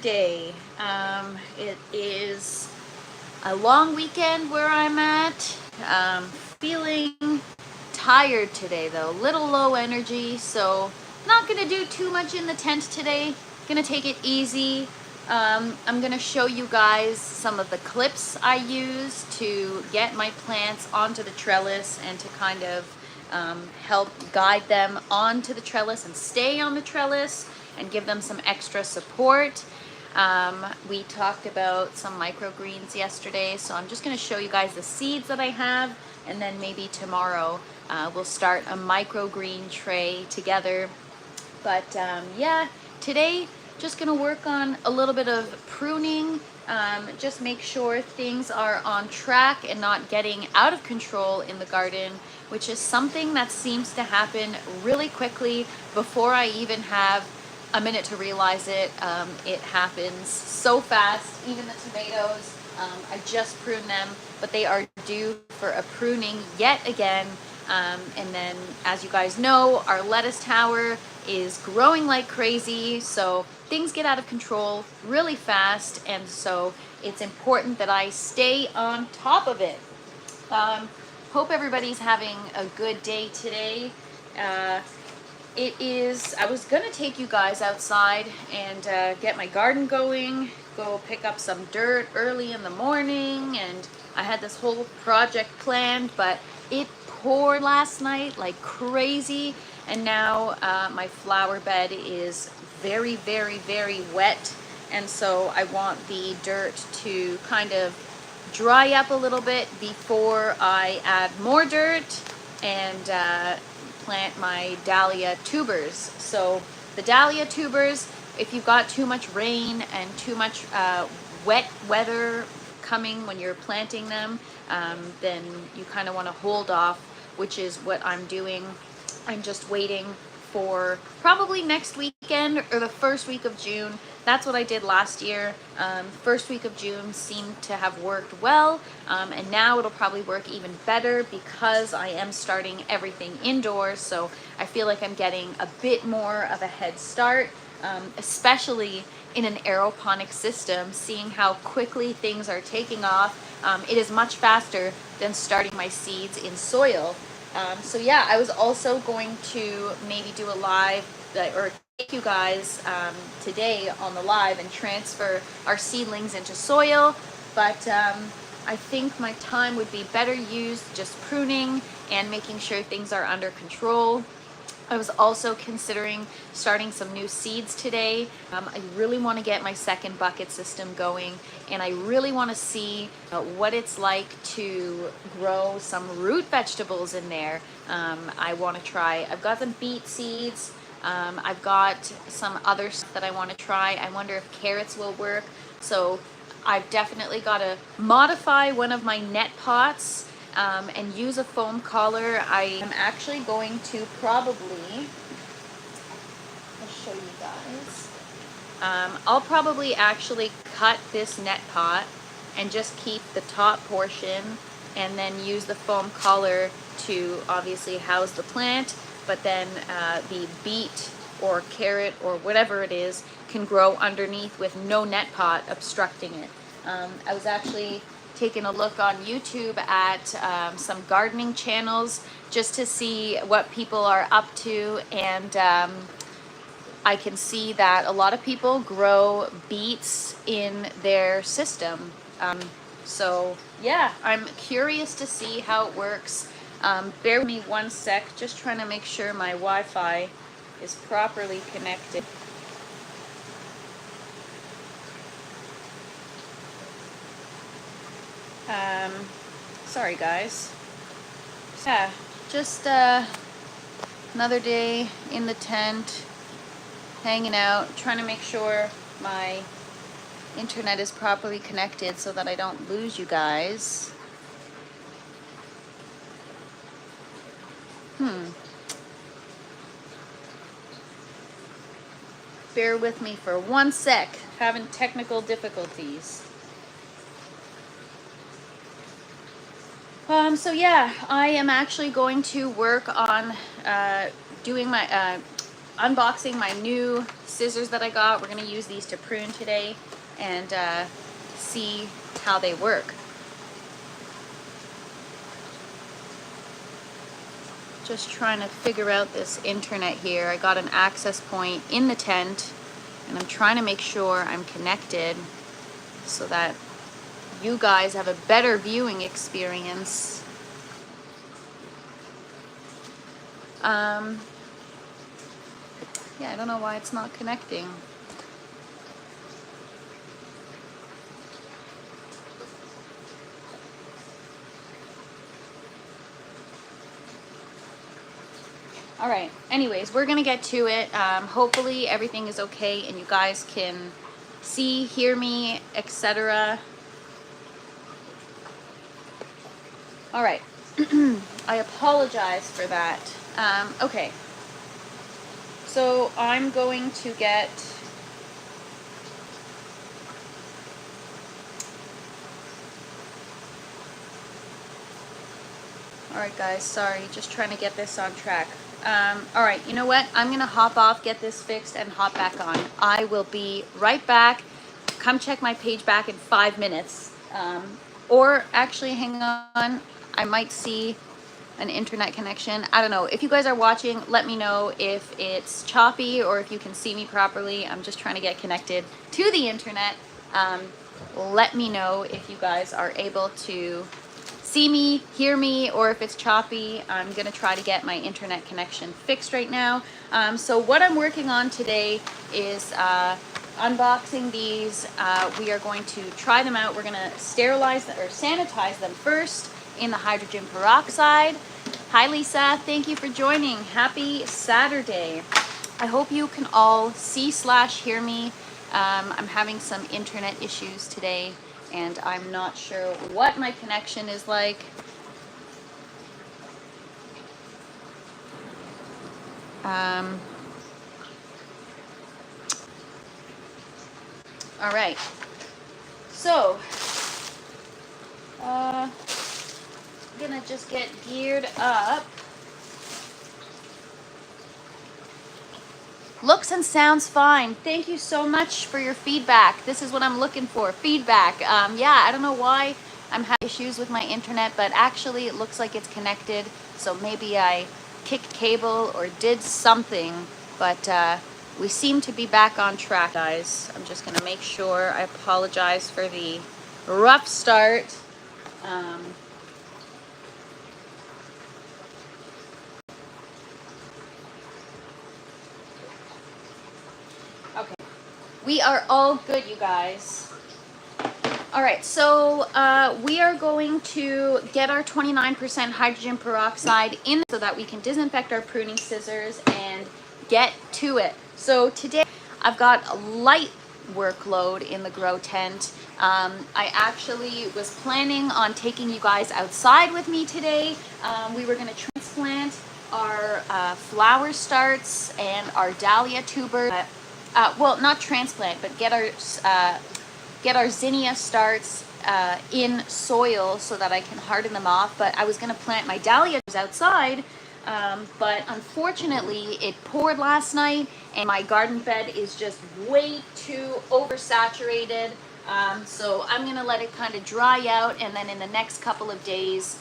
Day. It is a long weekend where I'm at. Feeling tired today though, little low energy, so not gonna do too much in the tent today. Gonna take it easy. I'm gonna show you guys some of the clips I use to get my plants onto the trellis and to kind of help guide them onto the trellis and stay on the trellis and give them some extra support. We talked about some microgreens yesterday, so I'm just going to show you guys the seeds that I have, and then maybe tomorrow we'll start a microgreen tray together. But yeah, today just going to work on a little bit of pruning, just make sure things are on track and not getting out of control in the garden, which is something that seems to happen really quickly before I even have a minute to realize it. It happens so fast. Even the tomatoes, I just pruned them, but they are due for a pruning yet again. And then, as you guys know, our lettuce tower is growing like crazy, so things get out of control really fast, and so it's important that I stay on top of it. Hope everybody's having a good day today. I was gonna take you guys outside and get my garden going, go pick up some dirt early in the morning, and I had this whole project planned, but it poured last night like crazy, and now my flower bed is very, very, very wet, and so I want the dirt to kind of dry up a little bit before I add more dirt and plant my dahlia tubers. So the dahlia tubers, if you've got too much rain and too much wet weather coming when you're planting them, then you kind of want to hold off, which is what I'm doing. I'm just waiting for probably next weekend or the first week of June. That's what I did last year. First week of June seemed to have worked well, and now it'll probably work even better because I am starting everything indoors, so I feel like I'm getting a bit more of a head start, especially in an aeroponic system, seeing how quickly things are taking off. It is much faster than starting my seeds in soil. So yeah, I was also going to maybe do a live or take you guys today on the live and transfer our seedlings into soil, but I think my time would be better used just pruning and making sure things are under control. I was also considering starting some new seeds today. I really want to get my second bucket system going, and I really want to see what it's like to grow some root vegetables in there. I want to try, I've got some beet seeds, I've got some other stuff that I want to try. I wonder if carrots will work. So I've definitely got to modify one of my net pots and use a foam collar. I am actually going to probably, I'll show you guys. I'll probably actually cut this net pot and just keep the top portion and then use the foam collar to obviously house the plant, but then the beet or carrot or whatever it is can grow underneath with no net pot obstructing it. I was actually taking a look on YouTube at some gardening channels just to see what people are up to, and I can see that a lot of people grow beets in their system. So yeah, I'm curious to see how it works. Bear with me one sec, just trying to make sure my Wi-Fi is properly connected. Sorry guys. Yeah, just another day in the tent, hanging out, trying to make sure my internet is properly connected so that I don't lose you guys. Bear with me for one sec, having technical difficulties. So yeah, I am actually going to work on doing my unboxing my new scissors that I got. We're gonna use these to prune today and see how they work. Just trying to figure out this internet here. I got an access point in the tent and I'm trying to make sure I'm connected so that you guys have a better viewing experience. Yeah, I don't know why it's not connecting. All right, anyways, we're gonna get to it. Hopefully everything is okay and you guys can see, hear me, etc. All right, I apologize for that. Okay, so I'm going to get all right guys, sorry, just trying to get this on track. All right, you know what? I'm gonna hop off, get this fixed, and hop back on. I will be right back. Come check my page back in 5 minutes. Or actually, hang on. I might see an internet connection. I don't know. If you guys are watching, let me know if it's choppy or if you can see me properly. I'm just trying to get connected to the internet. Let me know if you guys are able to see me, hear me, or if it's choppy. I'm gonna try to get my internet connection fixed right now. So what I'm working on today is unboxing these. We are going to try them out. We're gonna sterilize or sanitize them first in the hydrogen peroxide. Hi Lisa, thank you for joining. Happy Saturday. I hope you can all see/hear me. I'm having some internet issues today and I'm not sure what my connection is like. All right, so I'm gonna just get geared up. Looks and sounds fine. Thank you so much for your feedback. This is what I'm looking for, feedback. Yeah, I don't know why I'm having issues with my internet, but actually it looks like it's connected. So maybe I kicked cable or did something, but we seem to be back on track, guys. I'm just gonna make sure. I apologize for the rough start. Okay, we are all good, you guys. All right, so we are going to get our 29% hydrogen peroxide in so that we can disinfect our pruning scissors and get to it. So today I've got a light workload in the grow tent. I actually was planning on taking you guys outside with me today. We were gonna transplant our flower starts and our dahlia tubers. Well, not transplant, but get our zinnia starts in soil so that I can harden them off. But I was going to plant my dahlias outside, but unfortunately it poured last night and my garden bed is just way too oversaturated. So I'm going to let it kind of dry out, and then in the next couple of days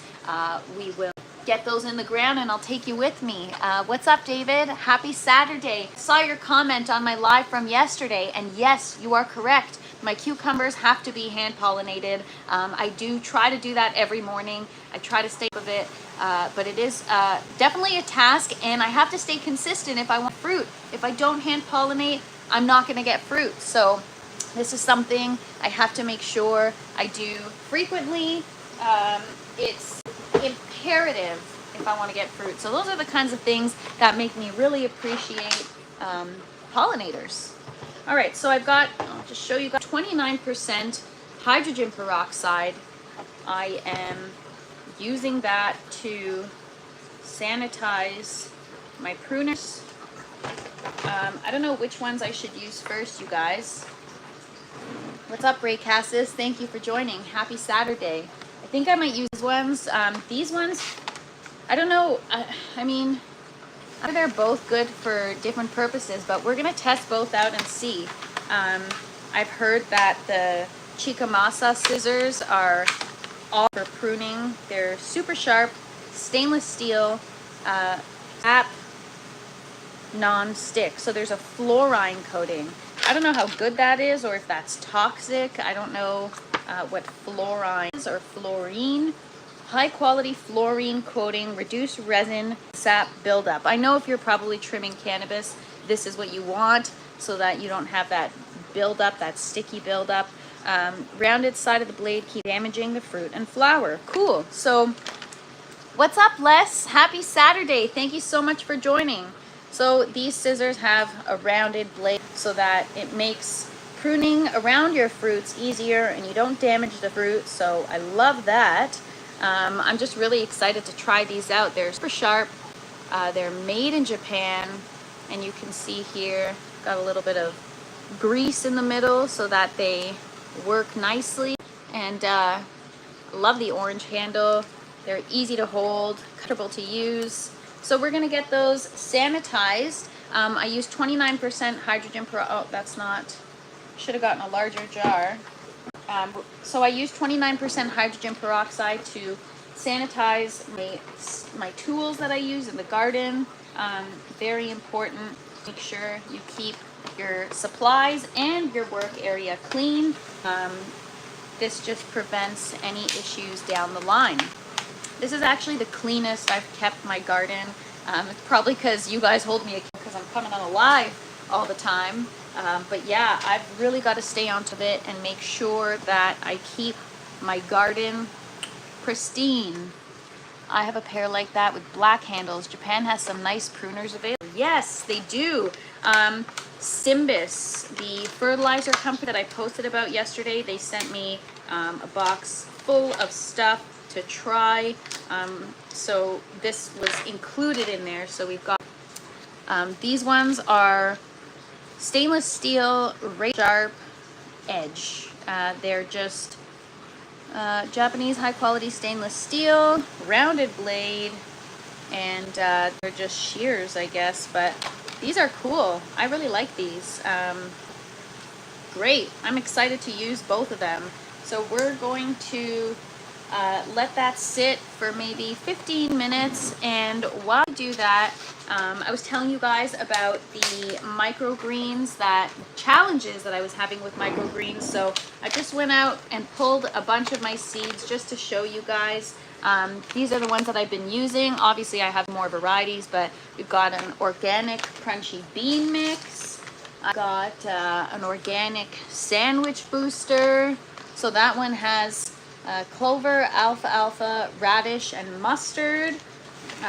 we will get those in the ground and I'll take you with me. What's up, David? Happy Saturday. Saw your comment on my live from yesterday, and yes, you are correct. My cucumbers have to be hand pollinated. I do try to do that every morning. I try to stay with it, but it is definitely a task, and I have to stay consistent if I want fruit. If I don't hand pollinate, I'm not gonna get fruit. So this is something I have to make sure I do frequently. It's imperative if I want to get fruit. So those are the kinds of things that make me really appreciate pollinators. All right, so I've got, I'll just show you, 29% hydrogen peroxide. I am using that to sanitize my pruners. I don't know which ones I should use first, you guys. What's up, Ray Cassis? Thank you for joining. Happy Saturday. I think I might use these ones. These ones, I don't know. I mean, They're both good for different purposes, but we're gonna test both out and see. I've heard that the Chicamasa scissors are all for pruning. They're super sharp, stainless steel, sap non-stick. So there's a fluorine coating. I don't know how good that is or if that's toxic. I don't know what fluorine is or fluorine. High quality fluorine coating, reduce resin sap buildup. I know if you're probably trimming cannabis, this is what you want so that you don't have that buildup, that sticky buildup. Rounded side of the blade keep damaging the fruit and flower. Cool. So what's up, Les? Happy Saturday. Thank you so much for joining. So these scissors have a rounded blade so that it makes pruning around your fruits easier and you don't damage the fruit. So I love that. I'm just really excited to try these out. They're super sharp. They're made in Japan, and you can see here, got a little bit of grease in the middle so that they work nicely. And love the orange handle. They're easy to hold, comfortable to use. So we're gonna get those sanitized. I use 29% hydrogen oh, that's not, should have gotten a larger jar. So I use 29% hydrogen peroxide to sanitize my tools that I use in the garden. Very important. Make sure you keep your supplies and your work area clean. This just prevents any issues down the line. This is actually the cleanest I've kept my garden. It's probably because you guys hold me accountable because I'm coming on a live all the time. But yeah, I've really got to stay on top of it and make sure that I keep my garden pristine. I have a pair like that with black handles. Japan has some nice pruners available. Yes, they do. Simbus, the fertilizer company that I posted about yesterday, they sent me a box full of stuff to try. So this was included in there. So we've got these ones are stainless steel, razor sharp edge. They're just Japanese high quality stainless steel, rounded blade, and they're just shears, I guess, but these are cool. I really like these. Great. I'm excited to use both of them. So we're going to let that sit for maybe 15 minutes, and while I do that, I was telling you guys about the microgreens, that challenges that I was having with microgreens. So I just went out and pulled a bunch of my seeds just to show you guys. These are the ones that I've been using. Obviously I have more varieties, but we've got an organic crunchy bean mix. I got an organic sandwich booster. So that one has clover, alfalfa, radish, and mustard.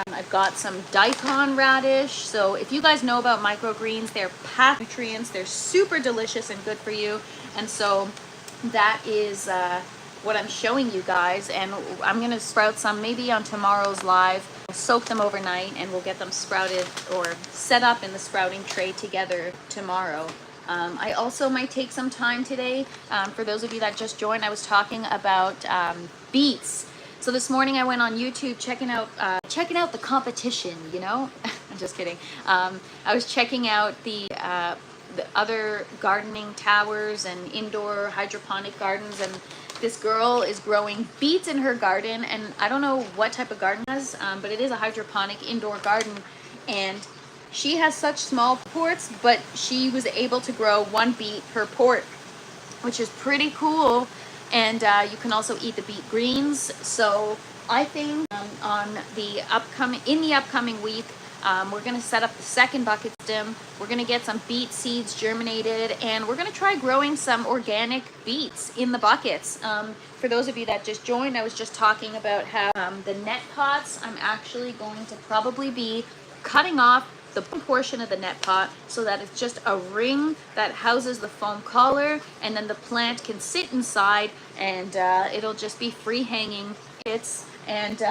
I've got some daikon radish. So if you guys know about microgreens, they're packed with nutrients. They're super delicious and good for you. And so that is what I'm showing you guys. And I'm going to sprout some maybe on tomorrow's live. I'll soak them overnight and we'll get them sprouted or set up in the sprouting tray together tomorrow. I also might take some time today. For those of you that just joined, I was talking about beets. So this morning I went on YouTube checking out the competition, you know? I'm just kidding. I was checking out the other gardening towers and indoor hydroponic gardens, and this girl is growing beets in her garden, and I don't know what type of garden it is, but it is a hydroponic indoor garden, and she has such small ports, but she was able to grow 1 beet per port, which is pretty cool. And you can also eat the beet greens. So I think in the upcoming week, we're going to set up the second bucket system. We're going to get some beet seeds germinated, and we're going to try growing some organic beets in the buckets. For those of you that just joined, I was just talking about how the net pots, I'm actually going to probably be cutting off the portion of the net pot so that it's just a ring that houses the foam collar, and then the plant can sit inside, and it'll just be free hanging. And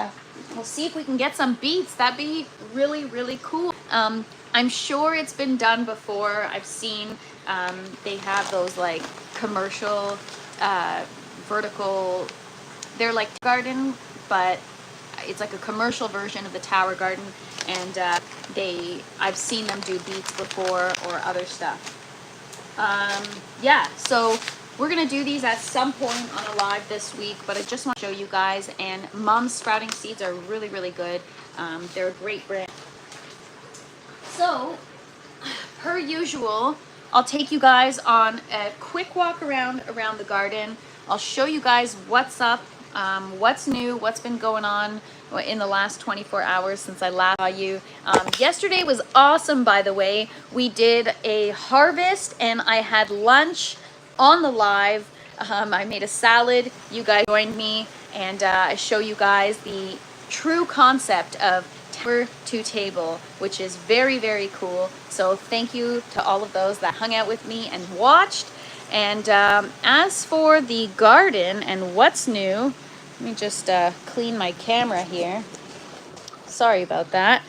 we'll see if we can get some beets. That'd be really, really cool. I'm sure it's been done before. I've seen they have those like commercial vertical, they're like garden, but it's like a commercial version of the tower garden. and I've seen them do beets before or other stuff. Yeah, so we're gonna do these at some point on a live this week, but I just want to show you guys. And Mom's sprouting seeds are really, really good. They're a great brand. So, per usual, I'll take you guys on a quick walk around the garden. I'll show you guys what's up, what's new, what's been going on in the last 24 hours since I last saw you. Yesterday was awesome, by the way. We did a harvest and I had lunch on the live. I made a salad. You guys joined me, and I show you guys the true concept of tower to table, which is very, very cool. So thank you to all of those that hung out with me and watched. And as for the garden and what's new, let me just clean my camera here. Sorry about that.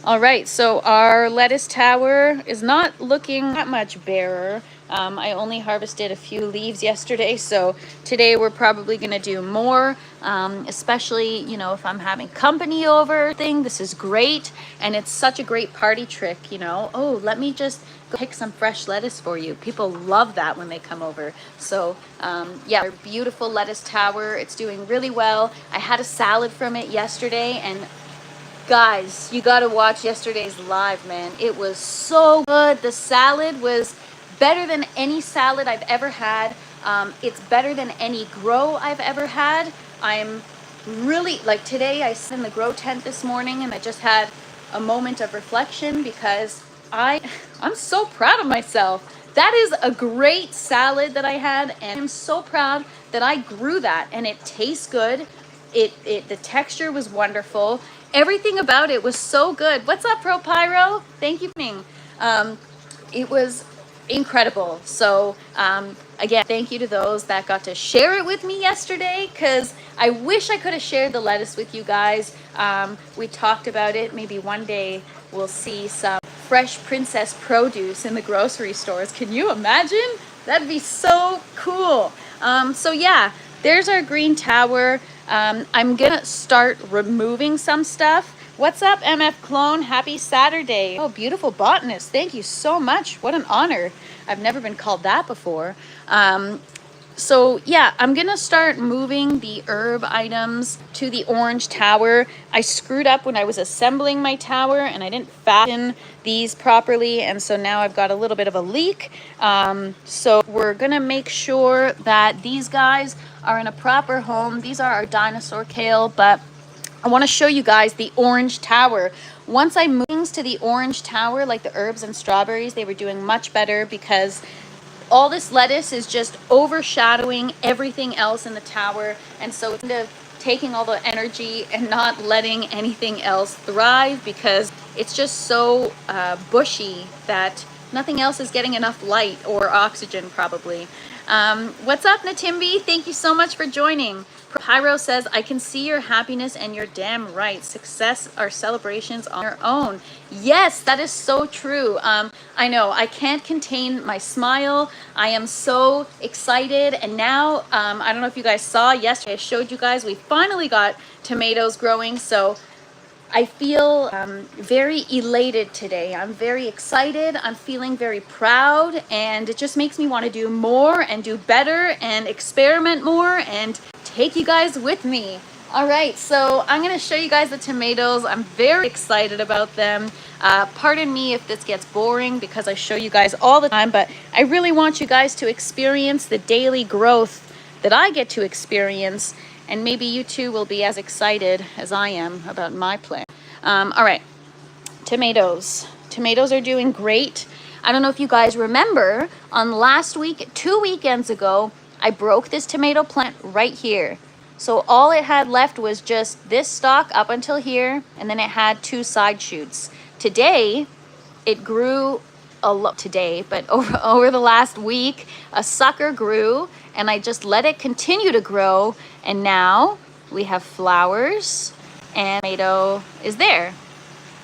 All right, so our lettuce tower is not looking that much barer. I only harvested a few leaves yesterday, so today we're probably gonna do more, especially, you know, if I'm having company over thing. This is great, and it's such a great party trick, you know. Oh, let me just go pick some fresh lettuce for you. People love that when they come over. So yeah, our beautiful lettuce tower, it's doing really well. I had a salad from it yesterday, and guys, you gotta watch yesterday's live, man. It was so good. The salad was better than any salad I've ever had. It's better than any grow I've ever had. I'm really, like today I sat in the grow tent this morning and I just had a moment of reflection because I'm so proud of myself. That is a great salad that I had, and I'm so proud that I grew that, and it tastes good. The texture was wonderful. Everything about it was so good. What's up, Pro Pyro? Thank you for coming. It was incredible. So again, thank you to those that got to share it with me yesterday, because I wish I could have shared the lettuce with you guys. We talked about it. Maybe one day we'll see some fresh princess produce in the grocery stores. Can you imagine? That'd be so cool. So yeah, there's our green tower. I'm gonna start removing some stuff. What's up, MF Clone? Happy Saturday. Oh, beautiful botanist. Thank you so much. What an honor. I've never been called that before. So yeah, I'm gonna start moving the herb items to the orange tower. I screwed up when I was assembling my tower and I didn't fasten these properly, and so now I've got a little bit of a leak. So we're gonna make sure that these guys are in a proper home. These are our dinosaur kale, but I want to show you guys the orange tower. Once I moved things to the orange tower, like the herbs and strawberries, they were doing much better because all this lettuce is just overshadowing everything else in the tower. And so it's kind of taking all the energy and not letting anything else thrive because it's just so bushy that nothing else is getting enough light or oxygen probably. What's up, Natimbi? Thank you so much for joining. Pyro says, I can see your happiness and you're damn right. Success are celebrations on their own. Yes, that is so true. I know, I can't contain my smile. I am so excited. And now, I don't know if you guys saw yesterday, I showed you guys, we finally got tomatoes growing. So I feel very elated today. I'm very excited. I'm feeling very proud, and it just makes me want to do more and do better and experiment more and take you guys with me. All right, so I'm going to show you guys the tomatoes. I'm very excited about them. Pardon me if this gets boring because I show you guys all the time, but I really want you guys to experience the daily growth that I get to experience. And maybe you too will be as excited as I am about my plant. All right, tomatoes. Tomatoes are doing great. I don't know if you guys remember, on last week, 2 weekends ago, I broke this tomato plant right here. So all it had left was just this stalk up until here, and then it had 2 side shoots. Today, it grew a lot today, but over the last week, a sucker grew, and I just let it continue to grow, and now we have flowers, and tomato is there.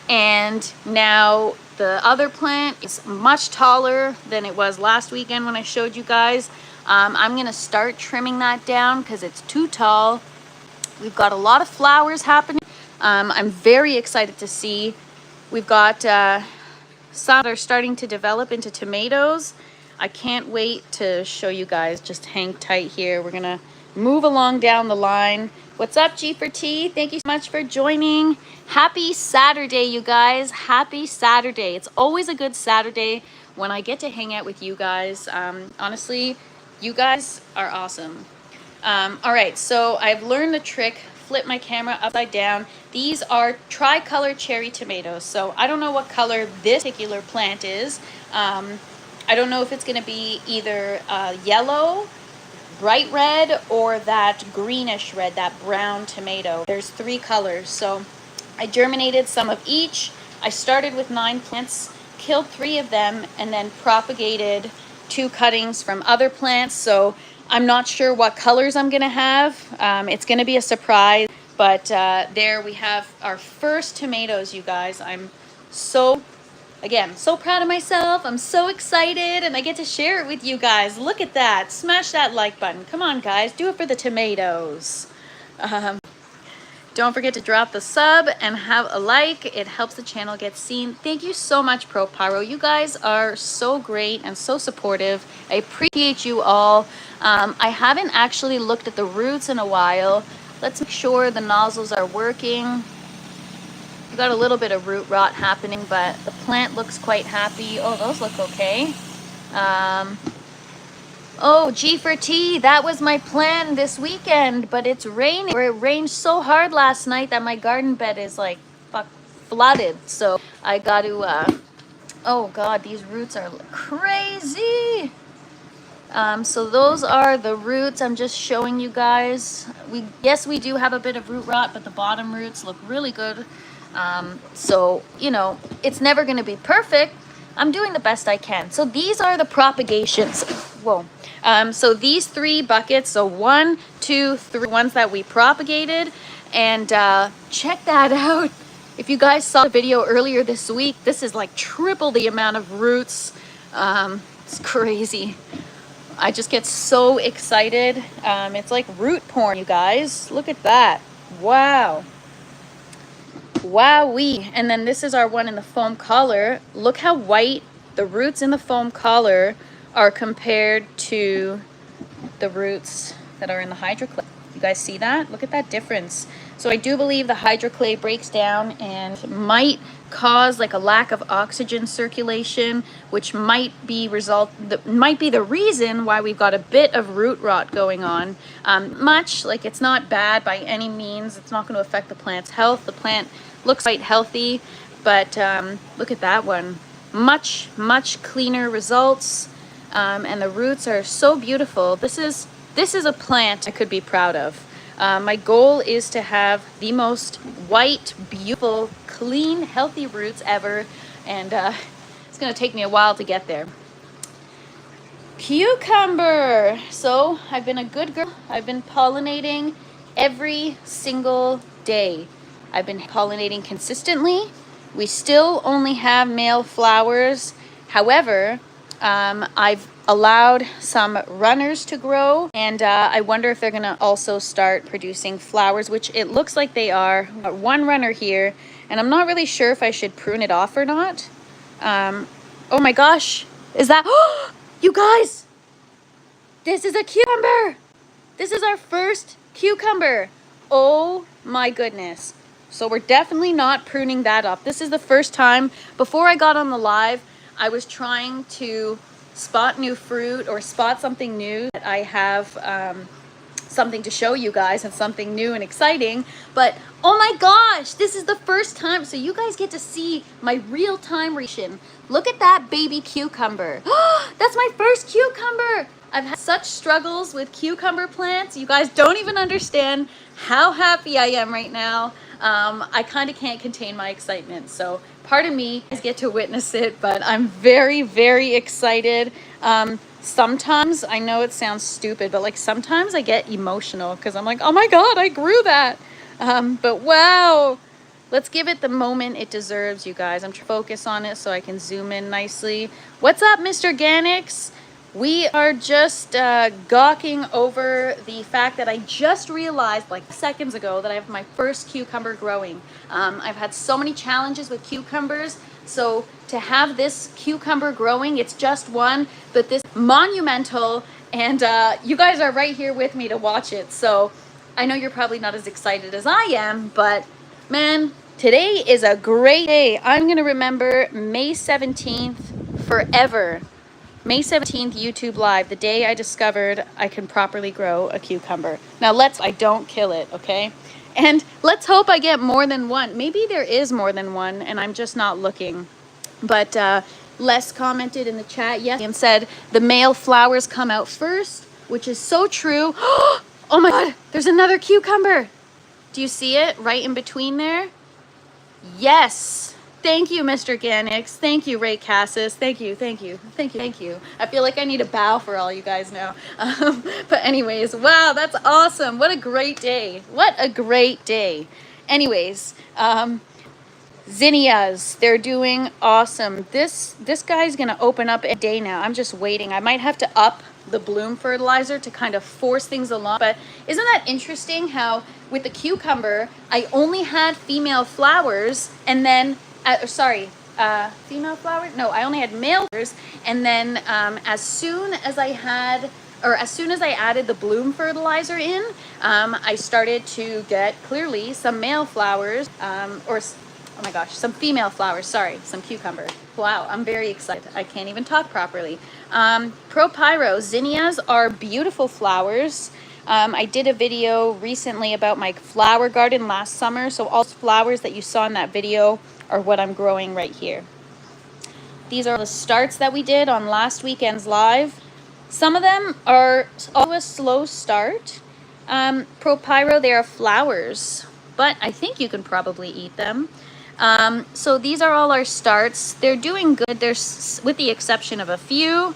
And now the other plant is much taller than it was last weekend when I showed you guys. I'm gonna start trimming that down because it's too tall. We've got a lot of flowers happening. I'm very excited to see We've got some that are starting to develop into tomatoes. I can't wait to show you guys. Just hang tight here. We're gonna move along down the line. What's up, G for T? Thank you so much for joining. Happy Saturday, you guys. Happy Saturday. It's always a good Saturday when I get to hang out with you guys. Honestly, you guys are awesome. All right, so I've learned the trick. Flip my camera upside down. These are tricolor cherry tomatoes. So I don't know what color this particular plant is. I don't know if it's going to be either yellow, bright red, or that greenish red, that brown tomato. There's 3 colors. So I germinated some of each. I started with 9 plants, killed 3 of them, and then propagated 2 cuttings from other plants. So I'm not sure what colors I'm gonna have. It's gonna be a surprise, but there we have our first tomatoes, you guys. I'm so proud of myself. I'm so excited, and I get to share it with you guys. Look at that. Smash that like button. Come on, guys. Do it for the tomatoes. Don't forget to drop the sub and have a like. It helps the channel get seen. Thank you so much, Pro Pyro. You guys are so great and so supportive. I appreciate you all. I haven't actually looked at the roots in a while. Let's make sure the nozzles are working. We've got a little bit of root rot happening, but the plant looks quite happy. Oh, those look okay. Oh, G for T, that was my plan this weekend, but it's raining. It rained so hard last night that my garden bed is like flooded. So I got to, oh God, these roots are crazy. So those are the roots. I'm just showing you guys. Yes, we do have a bit of root rot, but the bottom roots look really good. So, you know, it's never going to be perfect. I'm doing the best I can. So these are the propagations. Whoa. So these 3 buckets, so 1, 2, 3 ones that we propagated, and check that out. If you guys saw the video earlier this week, this is like triple the amount of roots. It's crazy. I just get so excited. It's like root porn, you guys. Look at that. Wow. Wowee. And then this is our one in the foam collar. Look how white the roots in the foam collar are compared to the roots that are in the hydroclay. You guys see that? Look at that difference. So I do believe the hydroclay breaks down and might cause like a lack of oxygen circulation, which might be the reason why we've got a bit of root rot going on. It's not bad by any means. It's not going to affect the plant's health. The plant looks quite healthy, but look at that one. Much cleaner results. And the roots are so beautiful. This is a plant I could be proud of. My goal is to have the most white, beautiful, clean, healthy roots ever, and it's gonna take me a while to get there. Cucumber. So I've been a good girl. I've been pollinating every single day. I've been pollinating consistently. We still only have male flowers. However, I've allowed some runners to grow, and I wonder if they're gonna also start producing flowers, which it looks like they are. One runner here, and I'm not really sure if I should prune it off or not. Oh my gosh, is that, you guys, this is a cucumber. This is our first cucumber. Oh my goodness. So we're definitely not pruning that off. This is the first time. Before I got on the live, I was trying to spot new fruit or spot something new. I have something to show you guys and something new and exciting, but oh my gosh, this is the first time. So you guys get to see my real-time reaction. Look at that baby cucumber. That's my first cucumber. I've had such struggles with cucumber plants. You guys don't even understand how happy I am right now. I kind of can't contain my excitement. So part of me is get to witness it, but I'm very excited. Sometimes, I know it sounds stupid, but like sometimes I get emotional because I'm like, oh my God, I grew that. But wow, let's give it the moment it deserves, you guys. I'm trying to focus on it so I can zoom in nicely. What's up, Mr. Organics? We are just gawking over the fact that I just realized like seconds ago that I have my first cucumber growing. I've had so many challenges with cucumbers, so to have this cucumber growing, it's just one, but this monumental, and you guys are right here with me to watch it. So I know you're probably not as excited as I am, but man, today is a great day. I'm gonna remember May 17th forever. May 17th, YouTube Live, the day I discovered I can properly grow a cucumber. Now I don't kill it, okay? And let's hope I get more than one. Maybe there is more than one and I'm just not looking. But Les commented in the chat, yes, and said the male flowers come out first, which is so true. Oh my God, there's another cucumber. Do you see it right in between there? Yes. Thank you, Mr. Ganix. Thank you, Ray Cassis. Thank you, thank you, thank you, thank you. I feel like I need a bow for all you guys now. But anyways, wow, that's awesome. What a great day. What a great day. Anyways, zinnias, they're doing awesome. This guy's gonna open up a day now. I'm just waiting. I might have to up the bloom fertilizer to kind of force things along. But isn't that interesting how with the cucumber, I only had female flowers and then female flowers? No, I only had male flowers. And then as soon as I added the bloom fertilizer in, I started to get clearly some male flowers, oh my gosh, some female flowers, sorry, some cucumber. Wow, I'm very excited. I can't even talk properly. Propyro, zinnias are beautiful flowers. I did a video recently about my flower garden last summer, so all the flowers that you saw in that video are what I'm growing right here. These are the starts that we did on last weekend's live. Some of them are also a slow start. Propyro, they are flowers, but I think you can probably eat them. So these are all our starts. They're doing good. There's, with the exception of a few.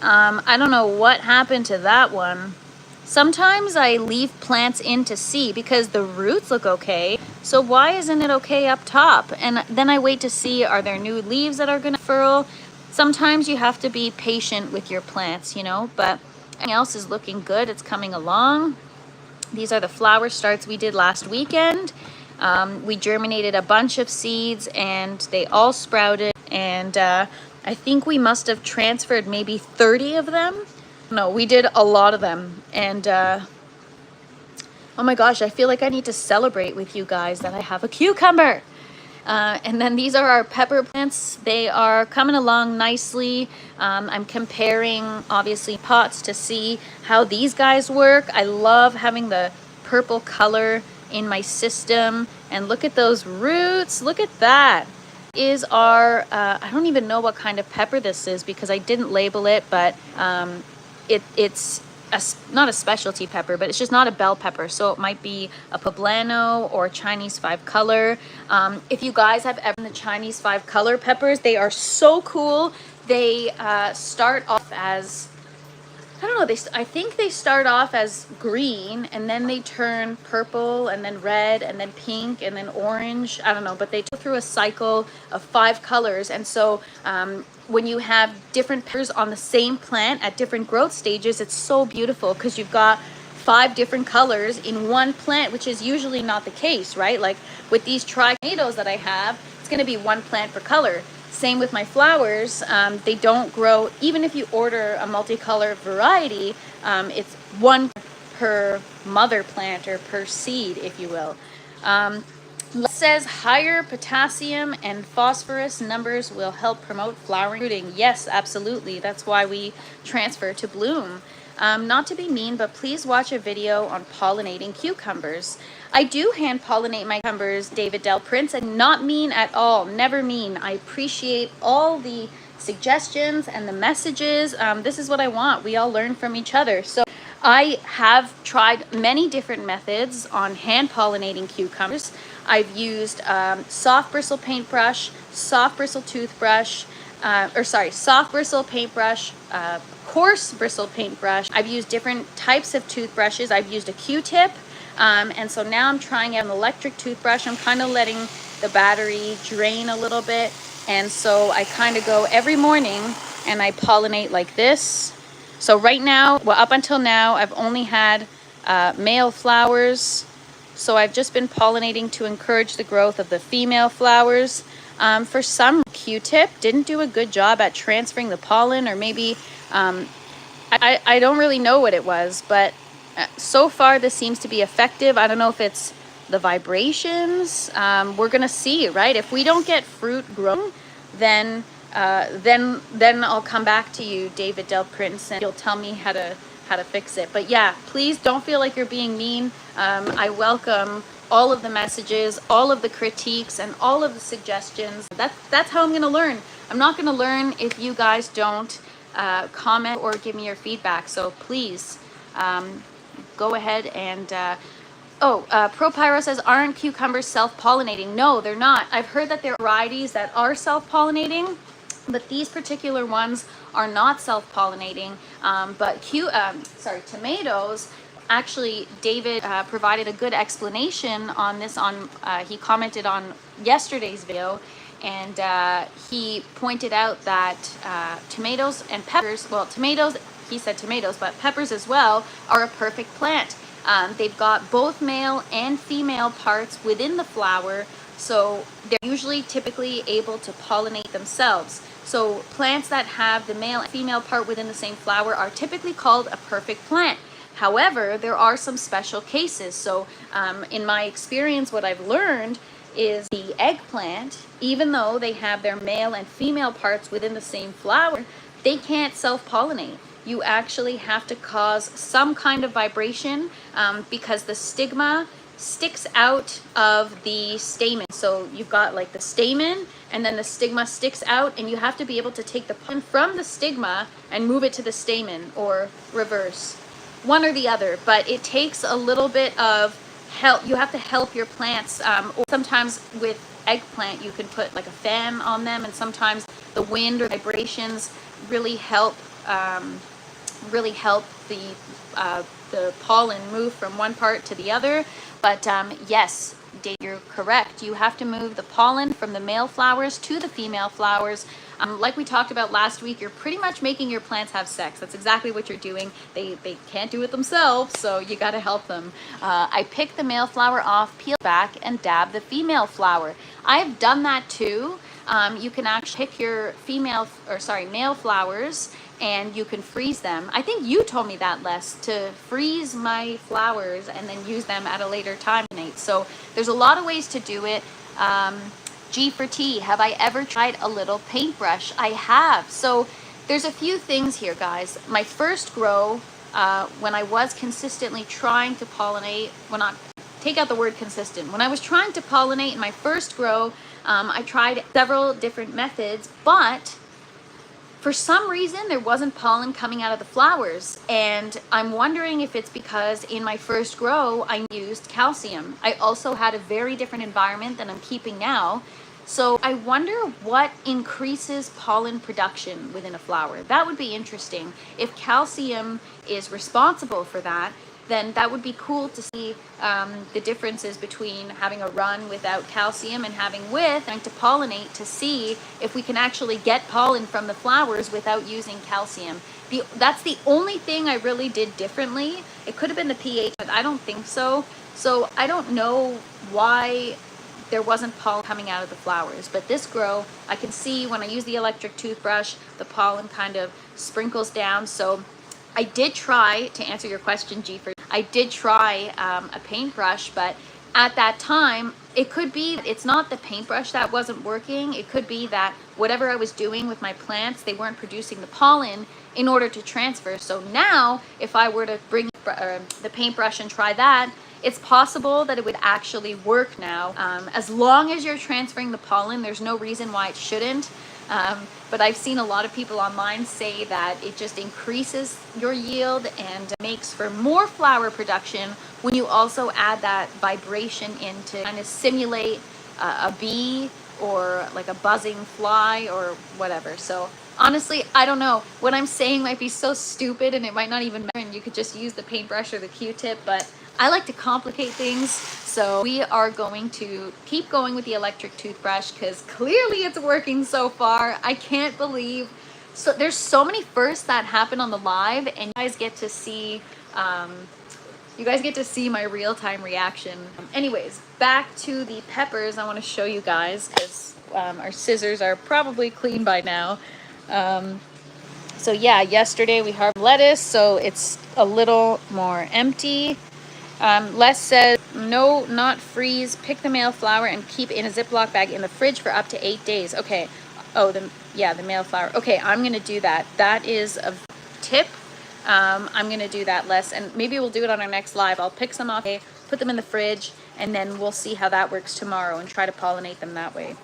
I don't know what happened to that one. Sometimes I leave plants in to see because the roots look okay. So why isn't it okay up top? And then I wait to see, are there new leaves that are going to furl? Sometimes you have to be patient with your plants, you know, but everything else is looking good. It's coming along. These are the flower starts we did last weekend. We germinated a bunch of seeds and they all sprouted, and I think we must have transferred maybe 30 of them. No, we did a lot of them, and oh my gosh, I feel like I need to celebrate with you guys that I have a cucumber. And then these are our pepper plants. They are coming along nicely. I'm comparing obviously pots to see how these guys work. I love having the purple color in my system, and look at those roots. Look at that. Is our I don't even know what kind of pepper this is because I didn't label it, but it's not a specialty pepper, but it's just not a bell pepper, so it might be a poblano or Chinese 5-color. If you guys have ever the Chinese 5-color peppers, they are so cool. They start off as, I don't know, I think they start off as green and then they turn purple and then red and then pink and then orange. I don't know, but they go through a cycle of 5 colors. And so when you have different peppers on the same plant at different growth stages, it's so beautiful because you've got 5 different colors in one plant, which is usually not the case, right? Like with these tomatoes that I have, it's going to be 1 plant per color. Same with my flowers. They don't grow, even if you order a multicolor variety, it's 1 per mother plant or per seed, if you will. It says higher potassium and phosphorus numbers will help promote flowering and fruiting. Yes, absolutely. That's why we transfer to bloom. Not to be mean, but please watch a video on pollinating cucumbers. I do hand pollinate my cucumbers, David Del Prince, and not mean at all. Never mean. I appreciate all the suggestions and the messages. This is what I want. We all learn from each other. So I have tried many different methods on hand pollinating cucumbers. I've used soft bristle paintbrush, soft bristle toothbrush, soft bristle paintbrush, coarse bristle paintbrush. I've used different types of toothbrushes. I've used a Q-tip, and so now I'm trying out an electric toothbrush. I'm kind of letting the battery drain a little bit, and so I kind of go every morning and I pollinate like this. So right now, well, up until now, I've only had male flowers. So I've just been pollinating to encourage the growth of the female flowers. For some, Q-tip didn't do a good job at transferring the pollen, or maybe I don't really know what it was, but so far this seems to be effective. I don't know if it's the vibrations. We're gonna see, right? If we don't get fruit growing, then I'll come back to you, David Del Prince, and you'll tell me how to fix it. But yeah, please don't feel like you're being mean. I welcome all of the messages, all of the critiques, and all of the suggestions. That's how I'm gonna learn. I'm not gonna learn if you guys don't comment or give me your feedback. So please go ahead and ProPyro says, aren't cucumbers self-pollinating? No, they're not. I've heard that there are varieties that are self-pollinating, but these particular ones are not self-pollinating. But tomatoes, actually, David provided a good explanation on this. He commented on yesterday's video, and he pointed out that tomatoes and peppers, well, tomatoes, he said tomatoes, but peppers as well, are a perfect plant. They've got both male and female parts within the flower, so they're usually typically able to pollinate themselves. So plants that have the male and female part within the same flower are typically called a perfect plant. However, there are some special cases. So in my experience, what I've learned is the eggplant, even though they have their male and female parts within the same flower, they can't self-pollinate. You actually have to cause some kind of vibration because the stigma sticks out of the stamen. So you've got like the stamen, and then the stigma sticks out, and you have to be able to take the pollen from the stigma and move it to the stamen, or reverse, one or the other. But it takes a little bit of help. You have to help your plants, or sometimes with eggplant you can put like a fan on them, and sometimes the wind or vibrations really help the pollen move from one part to the other. But yes, Dave, you're correct. You have to move the pollen from the male flowers to the female flowers. Like we talked about last week, you're pretty much making your plants have sex. That's exactly what you're doing. They can't do it themselves, so you got to help them. I pick the male flower off, peel back, and dab the female flower. I've done that too. You can actually pick your male flowers, and you can freeze them. I think you told me that, Les, to freeze my flowers and then use them at a later time. So there's a lot of ways to do it. G for T, have I ever tried a little paintbrush? I have. So there's a few things here, guys. My first grow, when I was consistently trying to pollinate, take out the word consistent. When I was trying to pollinate in my first grow, I tried several different methods, but for some reason there wasn't pollen coming out of the flowers, and I'm wondering if it's because in my first grow I used calcium. I also had a very different environment than I'm keeping now, so I wonder what increases pollen production within a flower. That would be interesting. If calcium is responsible for that, then that would be cool to see the differences between having a run without calcium and having with, and to pollinate to see if we can actually get pollen from the flowers without using calcium. That's the only thing I really did differently. It could have been the pH, but I don't think so. So I don't know why there wasn't pollen coming out of the flowers. But this grow, I can see when I use the electric toothbrush, the pollen kind of sprinkles down. So I did try, to answer your question, G, I did try a paintbrush, but at that time, it could be it's not the paintbrush that wasn't working. It could be that whatever I was doing with my plants, they weren't producing the pollen in order to transfer. So now, if I were to bring the paintbrush and try that, it's possible that it would actually work now. As long as you're transferring the pollen, there's no reason why it shouldn't. But I've seen a lot of people online say that it just increases your yield and makes for more flower production when you also add that vibration in to kind of simulate a bee or like a buzzing fly or whatever. So honestly, I don't know. What I'm saying might be so stupid and it might not even matter, and you could just use the paintbrush or the Q-tip, but I like to complicate things. So we are going to keep going with the electric toothbrush because clearly it's working so far. I can't believe So there's so many firsts that happen on the live, and you guys get to see my real-time reaction. Anyways, back to the peppers. I want to show you guys because our scissors are probably clean by now. So yeah, yesterday we harvested lettuce, so it's a little more empty. Les says, no, not freeze. Pick the male flower and keep in a Ziploc bag in the fridge for up to 8 days. Okay. Oh, the male flower. Okay, I'm going to do that. That is a tip. I'm going to do that, Les, and maybe we'll do it on our next live. I'll pick some off, put them in the fridge, and then we'll see how that works tomorrow and try to pollinate them that way.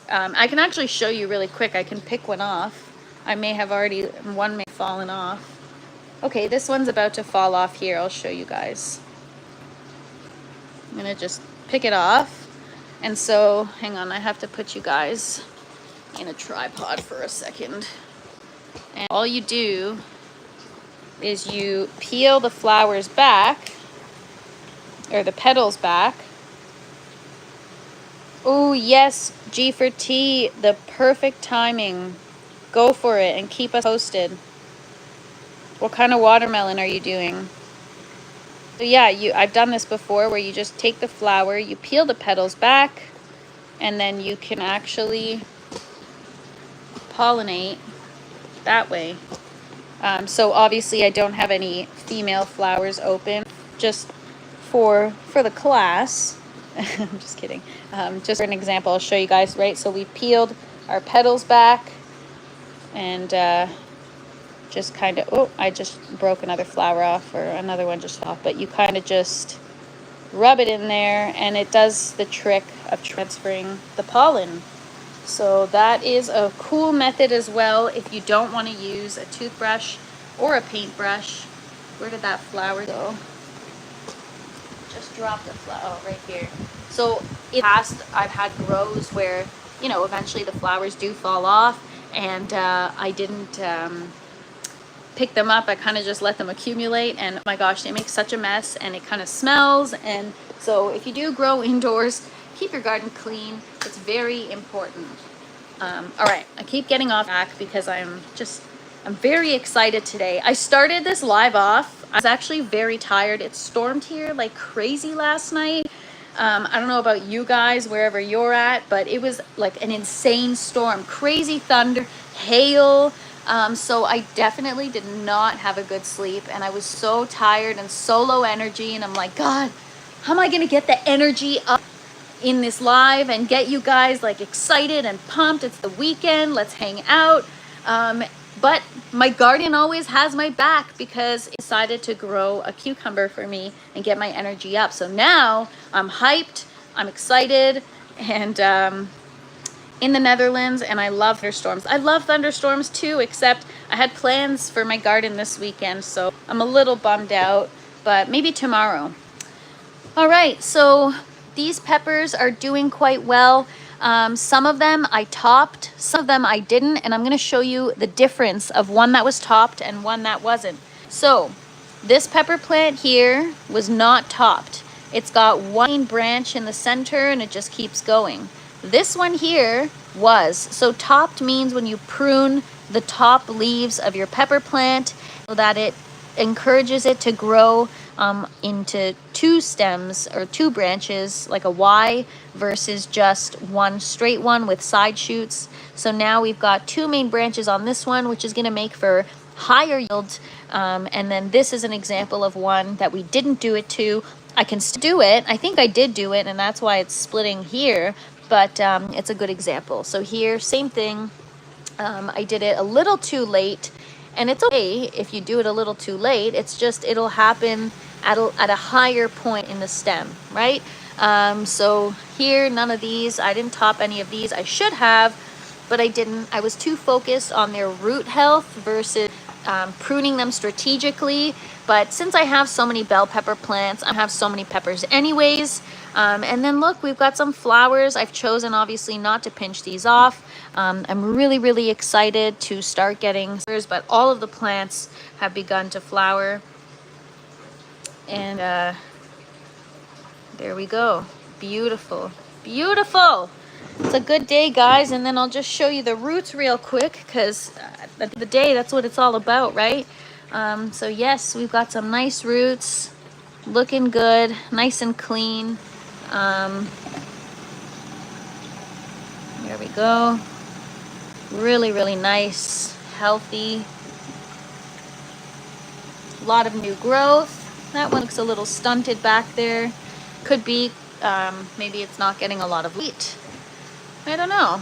I can actually show you really quick. I can pick one off. I may have one may have fallen off. Okay, this one's about to fall off here. I'll show you guys. I'm gonna just pick it off. And so, hang on, I have to put you guys in a tripod for a second. And all you do is you peel the flowers back, or the petals back. Oh yes, G for T, the perfect timing. Go for it and keep us posted. What kind of watermelon are you doing? So yeah, I've done this before where you just take the flower, you peel the petals back, and then you can actually pollinate that way. So obviously I don't have any female flowers open, just for the class. I'm just kidding. Just for an example, I'll show you guys, right? So we peeled our petals back, and just kind of, oh, I just broke another flower off, or another one just off, but you kind of just rub it in there and it does the trick of transferring the pollen. So that is a cool method as well if you don't want to use a toothbrush or a paintbrush. Where did that flower go? Just dropped the flower right here. So in the past I've had grows where, you know, eventually the flowers do fall off, and I didn't pick them up. I kind of just let them accumulate, and oh my gosh, they make such a mess, and it kind of smells. And so if you do grow indoors, keep your garden clean. It's very important. All right, I keep getting off track because I'm very excited today. I started this live off. I was actually very tired. It stormed here like crazy last night. I don't know about you guys, wherever you're at, but it was like an insane storm, crazy thunder, hail. So I definitely did not have a good sleep, and I was so tired and so low energy, and I'm like, God, how am I going to get the energy up in this live and get you guys like excited and pumped? It's the weekend. Let's hang out. But my guardian always has my back because it decided to grow a cucumber for me and get my energy up. So now I'm hyped, I'm excited, and in the Netherlands, and I love thunderstorms. I love thunderstorms too, except I had plans for my garden this weekend, so I'm a little bummed out, but maybe tomorrow. All right, so these peppers are doing quite well. Some of them I topped, some of them I didn't, and I'm going to show you the difference of one that was topped and one that wasn't. So this pepper plant here was not topped. It's got one branch in the center and it just keeps going. This one here was. So topped means when you prune the top leaves of your pepper plant so that it encourages it to grow into two stems or two branches, like a Y, versus just one straight one with side shoots. So now we've got two main branches on this one, which is going to make for higher yield. And then this is an example of one that we didn't do it to. I can still do it. I think I did do it, and that's why it's splitting here. But it's a good example. So here, same thing. I did it a little too late. And it's okay if you do it a little too late. It's just it'll happen at a higher point in the stem, right? So here, none of these. I didn't top any of these. I should have, but I didn't. I was too focused on their root health versus pruning them strategically. But since I have so many bell pepper plants, I have so many peppers anyways. And then look, we've got some flowers. I've chosen obviously not to pinch these off. I'm really, really excited to start getting flowers, but all of the plants have begun to flower. And there we go. Beautiful, beautiful. it's a good day, guys. And then I'll just show you the roots real quick, because at the end of the day, that's what it's all about, right? So yes, we've got some nice roots, looking good, nice and clean. There we go. Really, really nice, healthy. A lot of new growth. That one looks a little stunted back there. Could be, maybe it's not getting a lot of wheat. I don't know.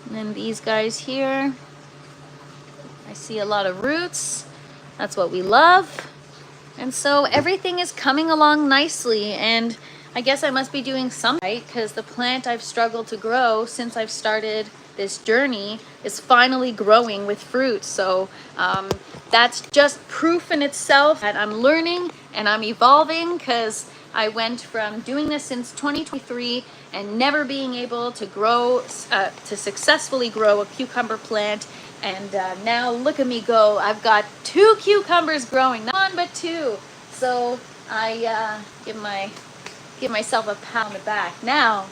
And then these guys here, I see a lot of roots. That's what we love. And so everything is coming along nicely, and I guess I must be doing something right, because the plant I've struggled to grow since I've started this journey is finally growing with fruit. So that's just proof in itself that I'm learning and I'm evolving, because I went from doing this since 2023 and never being able to grow, to successfully grow a cucumber plant. And now look at me go. I've got 2 cucumbers growing, not 1 but 2. So I give myself a pat on the back. Now,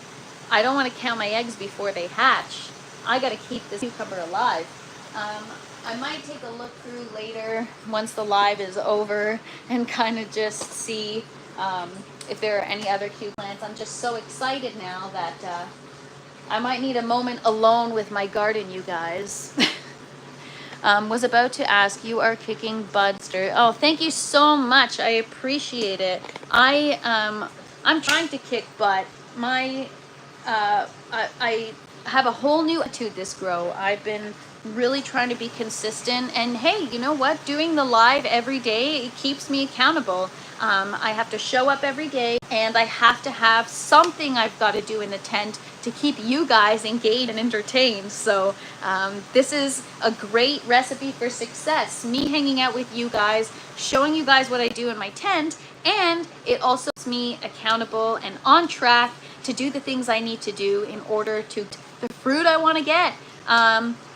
I don't want to count my eggs before they hatch. I got to keep this cucumber alive. I might take a look through later once the live is over and kind of just see if there are any other cute plants. I'm just so excited now that I might need a moment alone with my garden, you guys. Was about to ask, you are kicking buds. Oh, thank you so much. I appreciate it. I'm trying to kick butt. I have a whole new attitude this grow. I've been really trying to be consistent, and hey, you know what? Doing the live every day, it keeps me accountable. I have to show up every day, and I have to have something I've got to do in the tent to keep you guys engaged and entertained. So this is a great recipe for success. Me hanging out with you guys, showing you guys what I do in my tent, and it also keeps me accountable and on track to do the things I need to do in order to the fruit I want to get.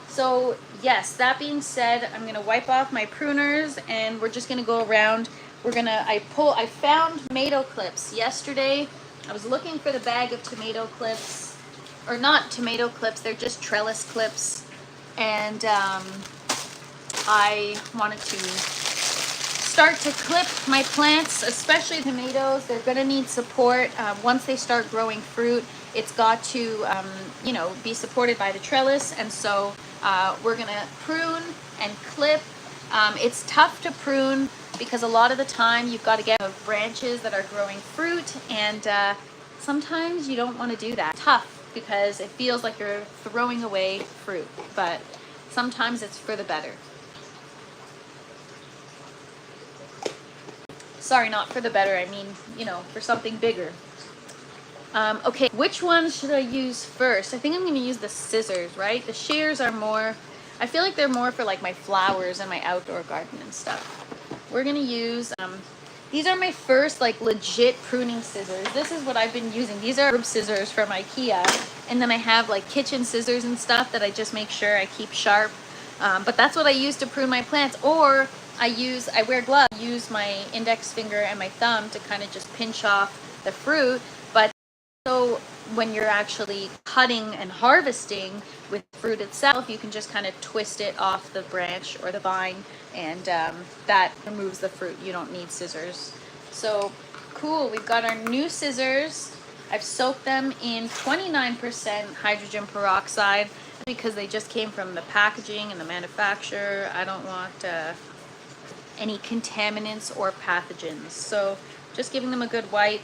So yes, that being said, I'm gonna wipe off my pruners and we're just gonna go around. I found tomato clips yesterday. I was looking for the bag of tomato clips, or not tomato clips, they're just trellis clips. And I wanted to start to clip my plants, especially tomatoes. They're gonna need support. Once they start growing fruit, it's got to, be supported by the trellis. And so we're gonna prune and clip. It's tough to prune because a lot of the time you've got to get branches that are growing fruit, and sometimes you don't want to do that. Tough because it feels like you're throwing away fruit, but sometimes it's for the better. Sorry, not for the better, I mean, for something bigger. Okay, which one should I use first? I think I'm going to use the scissors, right? The shears are more, I feel like they're more for like my flowers and my outdoor garden and stuff. We're going to use, these are my first like legit pruning scissors. This is what I've been using. These are herb scissors from IKEA. And then I have like kitchen scissors and stuff that I just make sure I keep sharp. But that's what I use to prune my plants. Or I wear gloves, use my index finger and my thumb to kind of just pinch off the fruit. But so when you're actually cutting and harvesting with fruit itself, you can just kind of twist it off the branch or the vine, and that removes the fruit. You don't need scissors. So cool, we've got our new scissors. I've soaked them in 29% hydrogen peroxide because they just came from the packaging and the manufacturer. I don't want any contaminants or pathogens. So just giving them a good wipe.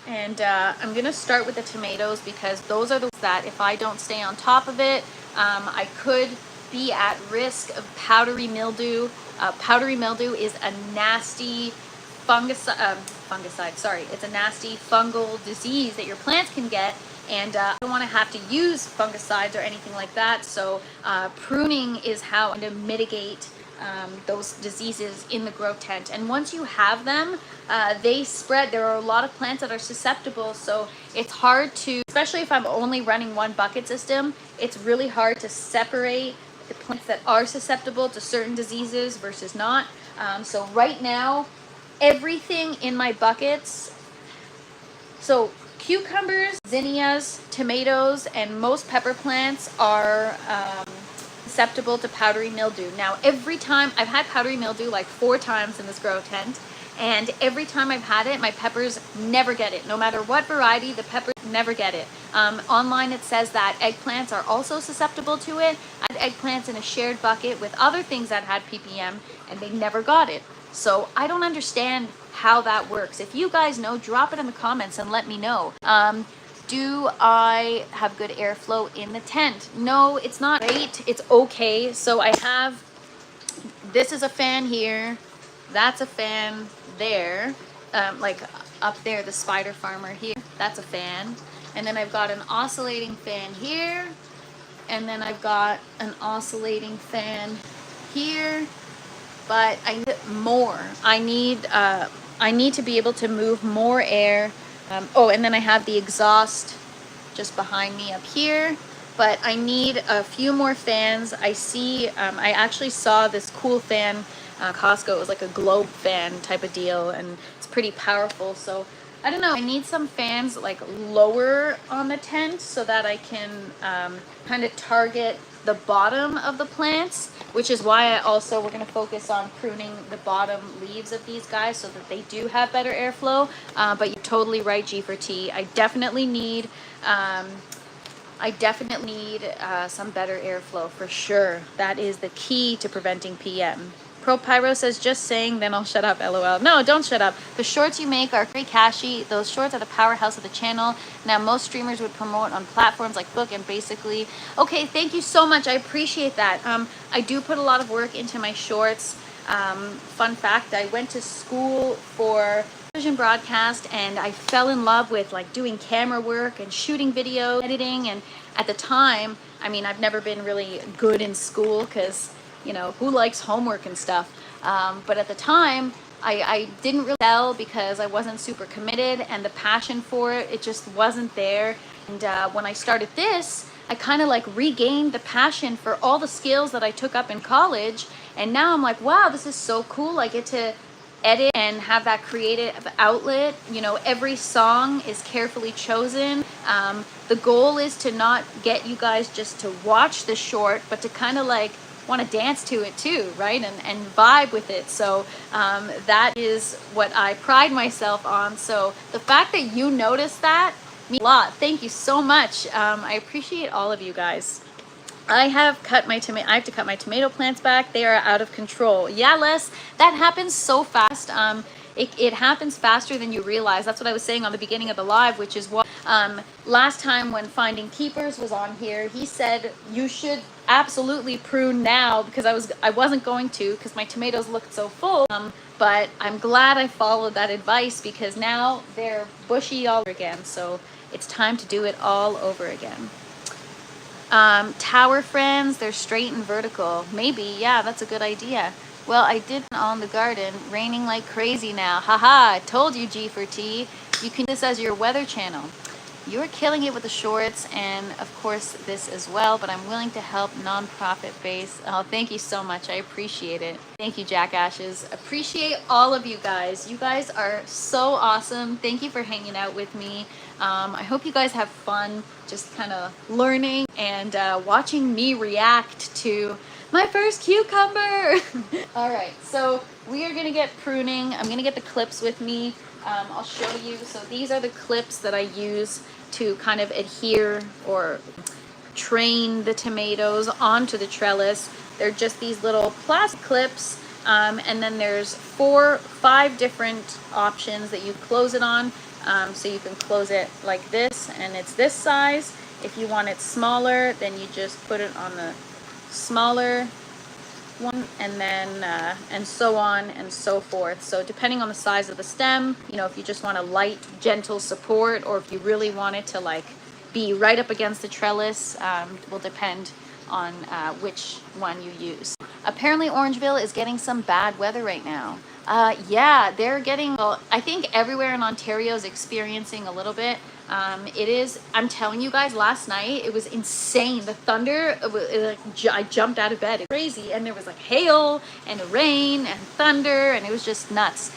And I'm going to start with the tomatoes because those are the ones that if I don't stay on top of it, I could be at risk of powdery mildew. Powdery mildew is a nasty it's a nasty fungal disease that your plants can get. And I don't want to have to use fungicides or anything like that. So pruning is how I'm going to mitigate those diseases in the grow tent. And once you have them, they spread. There are a lot of plants that are susceptible, so it's hard to, especially if I'm only running one bucket system, it's really hard to separate the plants that are susceptible to certain diseases versus not. So right now, everything in my buckets, so cucumbers, zinnias, tomatoes, and most pepper plants are susceptible to powdery mildew. Now, every time I've had powdery mildew like 4 times in this grow tent, and every time I've had it, my peppers never get it. No matter what variety, the peppers never get it. Online it says that eggplants are also susceptible to it. I had eggplants in a shared bucket with other things that had ppm, and they never got it. So I don't understand how that works. If you guys know, drop it in the comments and let me know. Do I have good airflow in the tent? No, it's not great. It's okay. So I have, this is a fan here. That's a fan there. Like up there, the spider farmer here. That's a fan. And then I've got an oscillating fan here. And then I've got an oscillating fan here. But I need more. I need to be able to move more air. Oh, and then I have the exhaust just behind me up here. But I need a few more fans. I see, I actually saw this cool fan, Costco. It was like a globe fan type of deal, and it's pretty powerful. So I don't know. I need some fans like lower on the tent so that I can kind of target the bottom of the plants, which is why we're going to focus on pruning the bottom leaves of these guys so that they do have better airflow. But you're totally right, G4T. I definitely need some better airflow for sure. That is the key to preventing PM. ProPyro says, just saying, then I'll shut up, LOL. No, don't shut up. The shorts you make are very cashy. Those shorts are the powerhouse of the channel. Now, most streamers would promote on platforms like Book and basically. Okay, thank you so much. I appreciate that. I do put a lot of work into my shorts. Fun fact, I went to school for television broadcast, and I fell in love with like doing camera work and shooting video editing. And at the time, I mean, I've never been really good in school because, you know, who likes homework and stuff? But at the time, I didn't really tell because I wasn't super committed, and the passion for it, it just wasn't there. And when I started this, I kind of like regained the passion for all the skills that I took up in college. And now I'm like, wow, this is so cool. I get to edit and have that creative outlet. You know, every song is carefully chosen. The goal is to not get you guys just to watch the short, but to kind of like want to dance to it too, right? And vibe with it. So that is what I pride myself on. So the fact that you noticed that means a lot. Thank you so much. I appreciate all of you guys. I have to cut my tomato plants back. They are out of control. Yeah, Les, that happens so fast. It happens faster than you realize. That's what I was saying on the beginning of the live, which is what last time when Finding Keepers was on here, he said you should absolutely prune now, because I wasn't going to, because my tomatoes looked so full. But I'm glad I followed that advice, because now they're bushy all over again. So it's time to do it all over again. Tower friends, they're straight and vertical. Maybe, yeah, that's a good idea. Well, I did on the garden, raining like crazy now. Haha, I told you, G4T. You can do this as your weather channel. You're killing it with the shorts, and of course this as well, but I'm willing to help nonprofit base. Oh, thank you so much. I appreciate it. Thank you, Jackashes. Appreciate all of you guys. You guys are so awesome. Thank you for hanging out with me. I hope you guys have fun just kind of learning and watching me react to my first cucumber. All right, so we are gonna get pruning. I'm gonna get the clips with me. I'll show you. So these are the clips that I use to kind of adhere or train the tomatoes onto the trellis. They're just these little plastic clips, and then there's 5 different options that you close it on. So you can close it like this, and it's this size. If you want it smaller, then you just put it on the smaller one, and then and so on and so forth. So depending on the size of the stem, you know, if you just want a light, gentle support, or if you really want it to like be right up against the trellis, will depend on which one you use. Apparently Orangeville is getting some bad weather right now. Yeah, they're getting, well, I think everywhere in Ontario is experiencing a little bit. It is, I'm telling you guys, last night it was insane. The thunder, I jumped out of bed. It's crazy. And there was like hail and rain and thunder, and it was just nuts.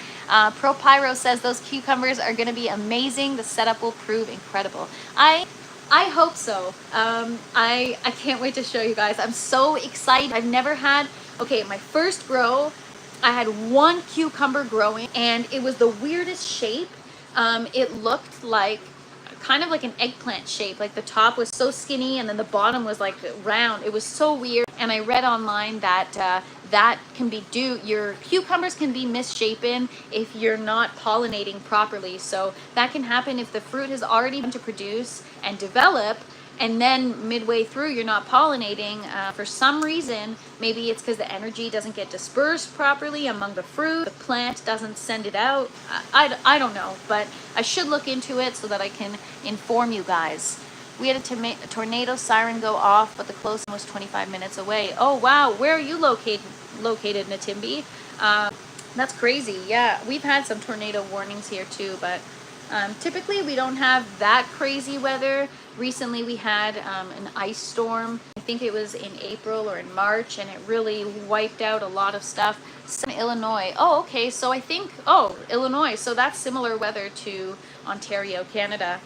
Pro Pyro says those cucumbers are going to be amazing. The setup will prove incredible. I hope so. I can't wait to show you guys. I'm so excited. I've never had, okay, my first grow, I had one cucumber growing and it was the weirdest shape. It looked like kind of like an eggplant shape. Like the top was so skinny and then the bottom was like round. It was so weird. And I read online that your cucumbers can be misshapen if you're not pollinating properly. So that can happen if the fruit has already begun to produce and develop, and then midway through you're not pollinating for some reason. Maybe it's because the energy doesn't get dispersed properly among the fruit, the plant doesn't send it out. I don't know, but I should look into it so that I can inform you guys. We had a tornado siren go off, but the closest one was 25 minutes away. Oh wow, where are you located Natimbi? That's crazy. Yeah, we've had some tornado warnings here too, but typically we don't have that crazy weather. Recently we had an ice storm. I think it was in April or in March, and it really wiped out a lot of stuff. Some Illinois. Oh, okay, so I think, oh, Illinois. So that's similar weather to Ontario, Canada.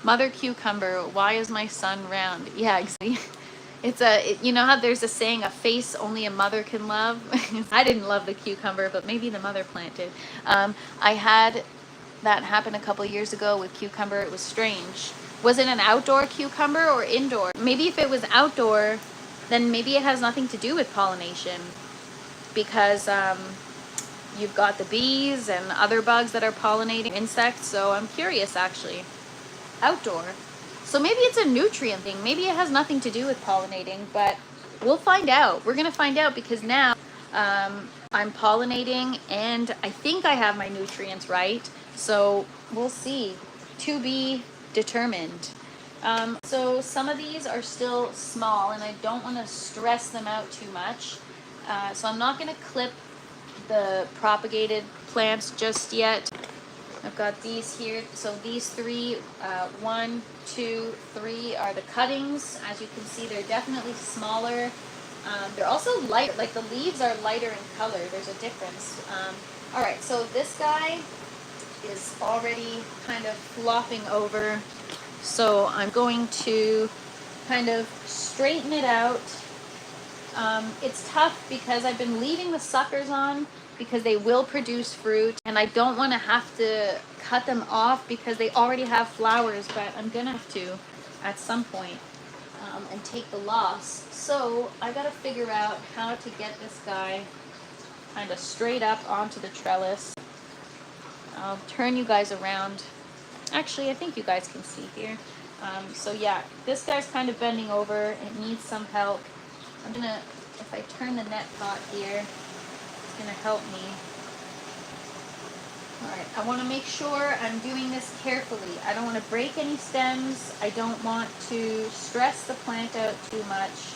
Mother cucumber, why is my son round? Yeah, exactly. You know how there's a saying, a face only a mother can love? I didn't love the cucumber, but maybe the mother plant did. I had that happen a couple years ago with cucumber. It was strange. Was it an outdoor cucumber or indoor? Maybe if it was outdoor, then maybe it has nothing to do with pollination, because you've got the bees and other bugs that are pollinating insects. So I'm curious actually. Outdoor. So maybe it's a nutrient thing. Maybe it has nothing to do with pollinating, but we'll find out. We're going to find out, because now I'm pollinating and I think I have my nutrients right. So we'll see. To be determined. So some of these are still small and I don't want to stress them out too much. So I'm not going to clip the propagated plants just yet. I've got these here. So these three, 1, 2, 3 are the cuttings. As you can see, they're definitely smaller. They're also light, like the leaves are lighter in color. There's a difference. All right, so this guy is already kind of flopping over. So I'm going to kind of straighten it out. It's tough because I've been leaving the suckers on because they will produce fruit, and I don't want to have to cut them off because they already have flowers, but I'm gonna have to at some point and take the loss. So I gotta figure out how to get this guy kind of straight up onto the trellis. I'll turn you guys around. Actually, I think you guys can see here. So yeah, this guy's kind of bending over. It needs some help. I'm gonna, if I turn the net pot here, it's gonna help me. All right, I want to make sure I'm doing this carefully. I don't want to break any stems. I don't want to stress the plant out too much.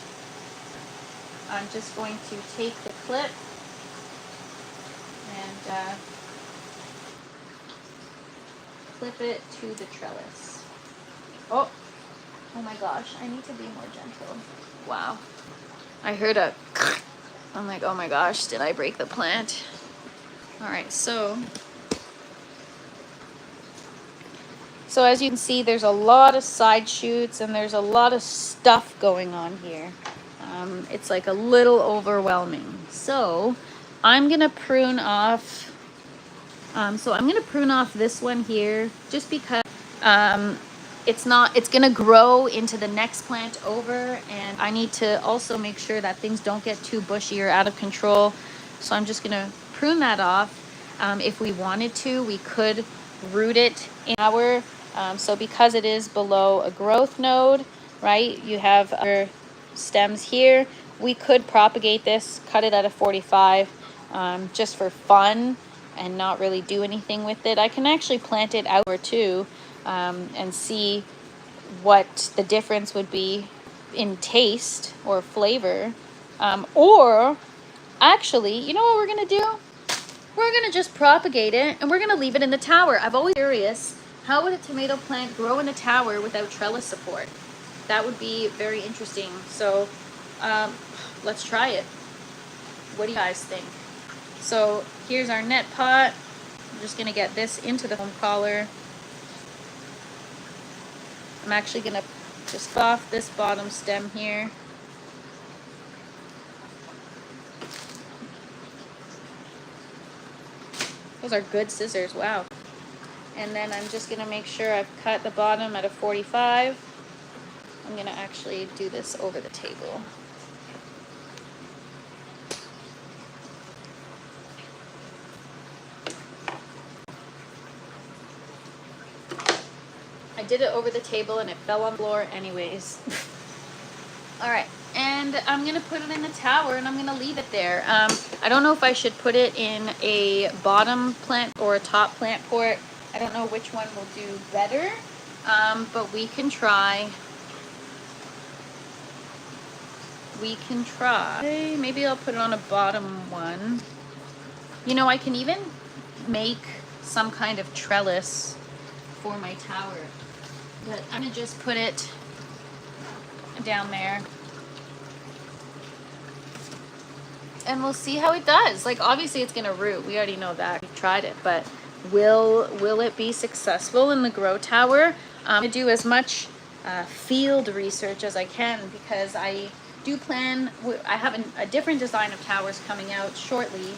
I'm just going to take the clip and clip it to the trellis. Oh my gosh, I need to be more gentle. Wow. I heard a I'm like, oh my gosh, did I break the plant? All right, so as you can see, there's a lot of side shoots and there's a lot of stuff going on here. It's like a little overwhelming. So I'm gonna prune off. So I'm gonna prune off this one here, just because it's gonna grow into the next plant over, and I need to also make sure that things don't get too bushy or out of control. So I'm just gonna prune that off. If we wanted to, we could root it in our, so because it is below a growth node, right, you have other stems here, we could propagate this, cut it at a 45, just for fun and not really do anything with it. I can actually plant it out or two and see what the difference would be in taste or flavor. Or actually, you know what we're gonna do? We're gonna just propagate it and we're gonna leave it in the tower. I've always been curious, how would a tomato plant grow in a tower without trellis support? That would be very interesting. So let's try it. What do you guys think? So here's our net pot. I'm just gonna get this into the foam collar. I'm actually gonna just cut off this bottom stem here. Those are good scissors, wow. And then I'm just gonna make sure I've cut the bottom at a 45. I'm gonna actually do this over the table. I did it over the table and it fell on the floor anyways. All right, and I'm gonna put it in the tower and I'm gonna leave it there. I don't know if I should put it in a bottom plant or a top plant port. I don't know which one will do better, but we can try. We can try. Maybe I'll put it on a bottom one. You know, I can even make some kind of trellis for my tower. But I'm gonna just put it down there. And we'll see how it does. Like, obviously it's gonna root. We already know that. We've tried it, but will it be successful in the grow tower? I'm gonna do as much field research as I can, because I do plan, I have a different design of towers coming out shortly.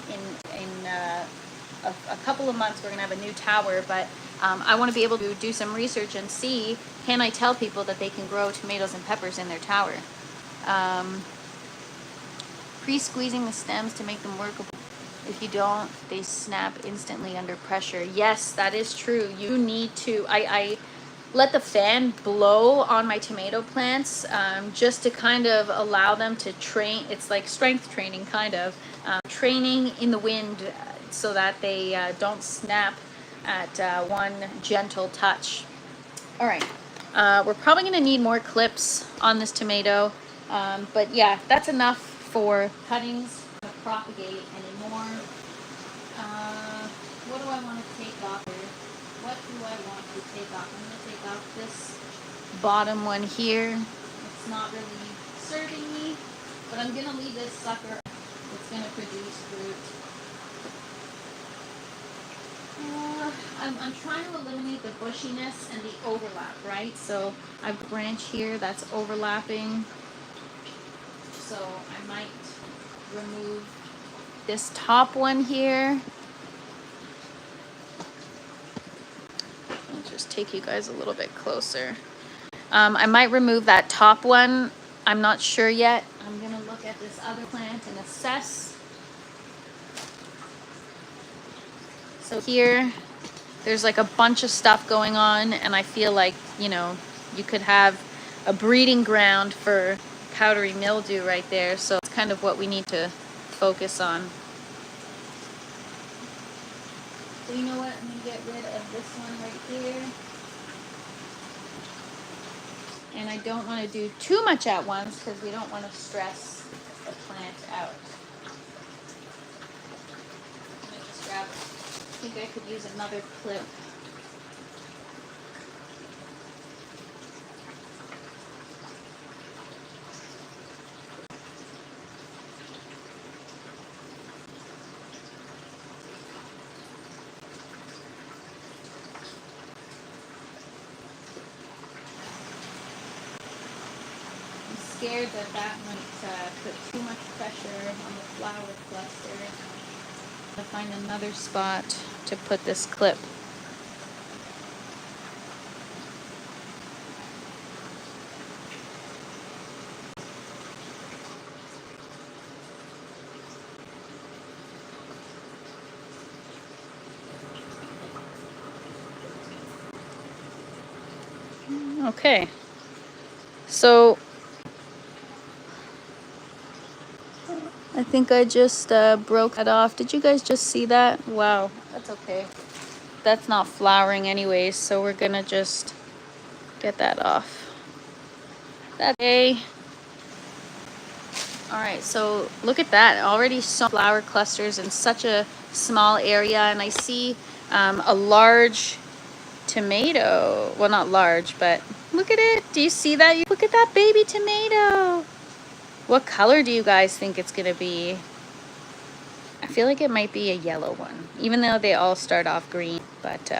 In a couple of months we're gonna have a new tower, but I want to be able to do some research and see, can I tell people that they can grow tomatoes and peppers in their tower? Pre-squeezing the stems to make them workable. If you don't, they snap instantly under pressure. Yes, that is true. You need to, I let the fan blow on my tomato plants just to kind of allow them to train. It's like strength training, kind of. Training in the wind so that they don't snap at one gentle touch. All right, we're probably gonna need more clips on this tomato, but yeah, that's enough for cuttings to propagate anymore. What do I want to take off here? What do I want to take off? I'm gonna take off this bottom one here. It's not really serving me, but I'm gonna leave this sucker. It's gonna produce fruit. I'm trying to eliminate the bushiness and the overlap, right? So I have a branch here that's overlapping. So I might remove this top one here. I'll just take you guys a little bit closer. I might remove that top one. I'm not sure yet. I'm gonna look at this other plant and assess. So here, there's like a bunch of stuff going on, and I feel like, you know, you could have a breeding ground for powdery mildew right there. So it's kind of what we need to focus on. So you know what? I'm gonna get rid of this one right here. And I don't want to do too much at once because we don't want to stress the plant out. Let me just grab it. I think I could use another clip. Scared that might put too much pressure on the flower cluster. I'll find another spot to put this clip. Okay, so I think I just broke that off. Did you guys just see that? Wow, that's okay. That's not flowering anyways, so we're gonna just get that off. That's okay. All right, so look at that. Already some flower clusters in such a small area, and I see a large tomato. Well, not large, but look at it. Do you see that? Look at that baby tomato. What color do you guys think it's gonna be? I feel like it might be a yellow one, even though they all start off green, but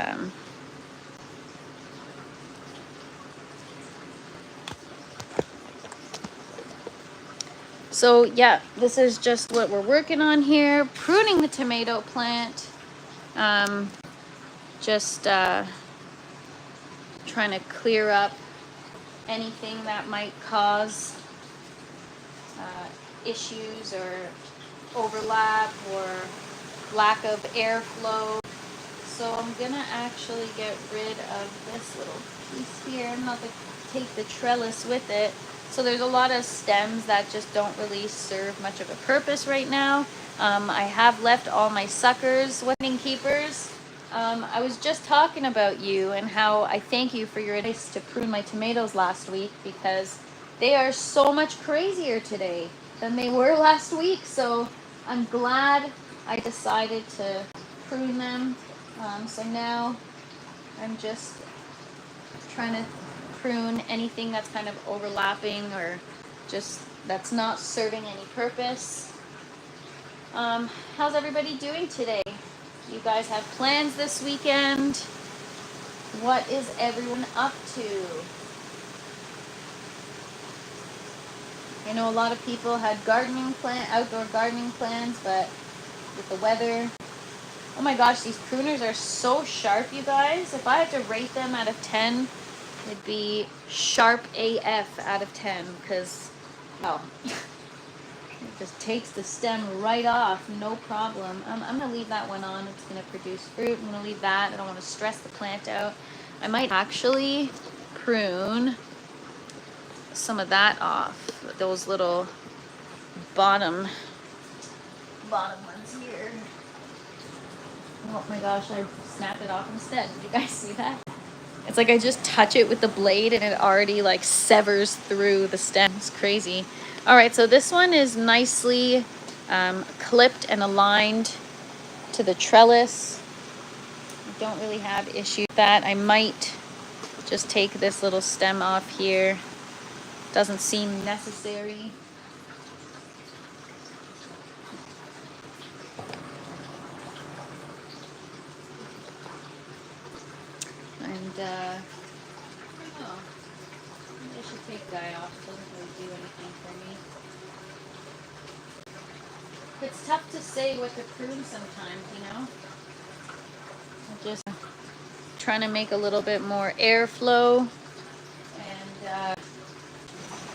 so yeah, this is just what we're working on here, pruning the tomato plant. Just trying to clear up anything that might cause issues or overlap or lack of airflow. So I'm gonna actually get rid of this little piece here. I'm not gonna take the trellis with it. So there's a lot of stems that just don't really serve much of a purpose right now. I have left all my suckers, wedding keepers. I was just talking about you and how I thank you for your advice to prune my tomatoes last week, because they are so much crazier today than they were last week. So I'm glad I decided to prune them. So now I'm just trying to prune anything that's kind of overlapping or just that's not serving any purpose. How's everybody doing today? You guys have plans this weekend? What is everyone up to? I know a lot of people had outdoor gardening plans, but with the weather. Oh my gosh, these pruners are so sharp, you guys. If I had to rate them out of 10, it'd be sharp AF out of 10, because, well, it just takes the stem right off, no problem. I'm going to leave that one on. It's going to produce fruit. I'm going to leave that. I don't want to stress the plant out. I might actually prune some of that off, those little bottom ones here. Oh my gosh, I snapped it off instead. Did you guys see that? It's like I just touch it with the blade and it already like severs through the stem. It's crazy. All right, so this one is nicely clipped and aligned to the trellis. I don't really have issue with that. I might just take this little stem off here. Doesn't seem necessary. And I don't know. Maybe I should take that off. It doesn't really do anything for me. It's tough to say what to prune sometimes, you know? I'm just trying to make a little bit more airflow and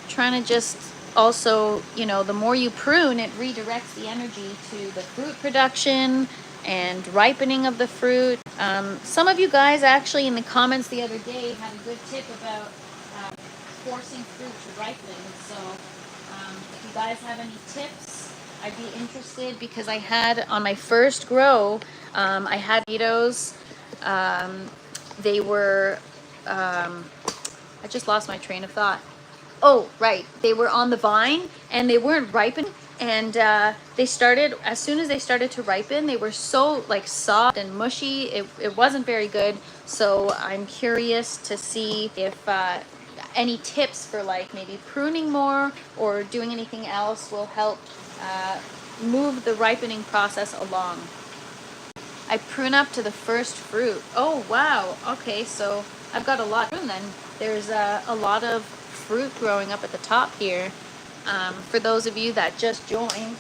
trying to just also, you know, the more you prune, it redirects the energy to the fruit production and ripening of the fruit. Some of you guys actually in the comments the other day had a good tip about forcing fruit to ripen. So if you guys have any tips, I'd be interested, because I had on my first grow, I had tomatoes. They were, I just lost my train of thought. Oh, right. They were on the vine and they weren't ripened. And they started, as soon as they started to ripen, they were so like soft and mushy. It wasn't very good. So I'm curious to see if any tips for like maybe pruning more or doing anything else will help move the ripening process along. I prune up to the first fruit. Oh, wow. Okay, so I've got a lot to prune then. There's a lot of fruit growing up at the top here. For those of you that just joined,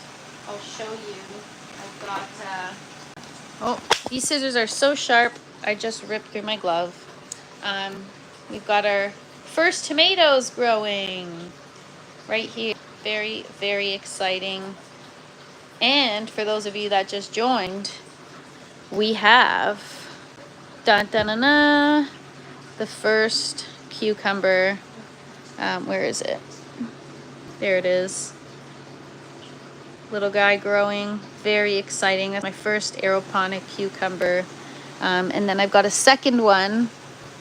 I'll show you. I've got, oh, these scissors are so sharp, I just ripped through my glove. We've got our first tomatoes growing right here. Very, very exciting. And for those of you that just joined, we have, the first cucumber. Where is it? There it is. Little guy growing, very exciting. That's my first aeroponic cucumber. And then I've got a second one.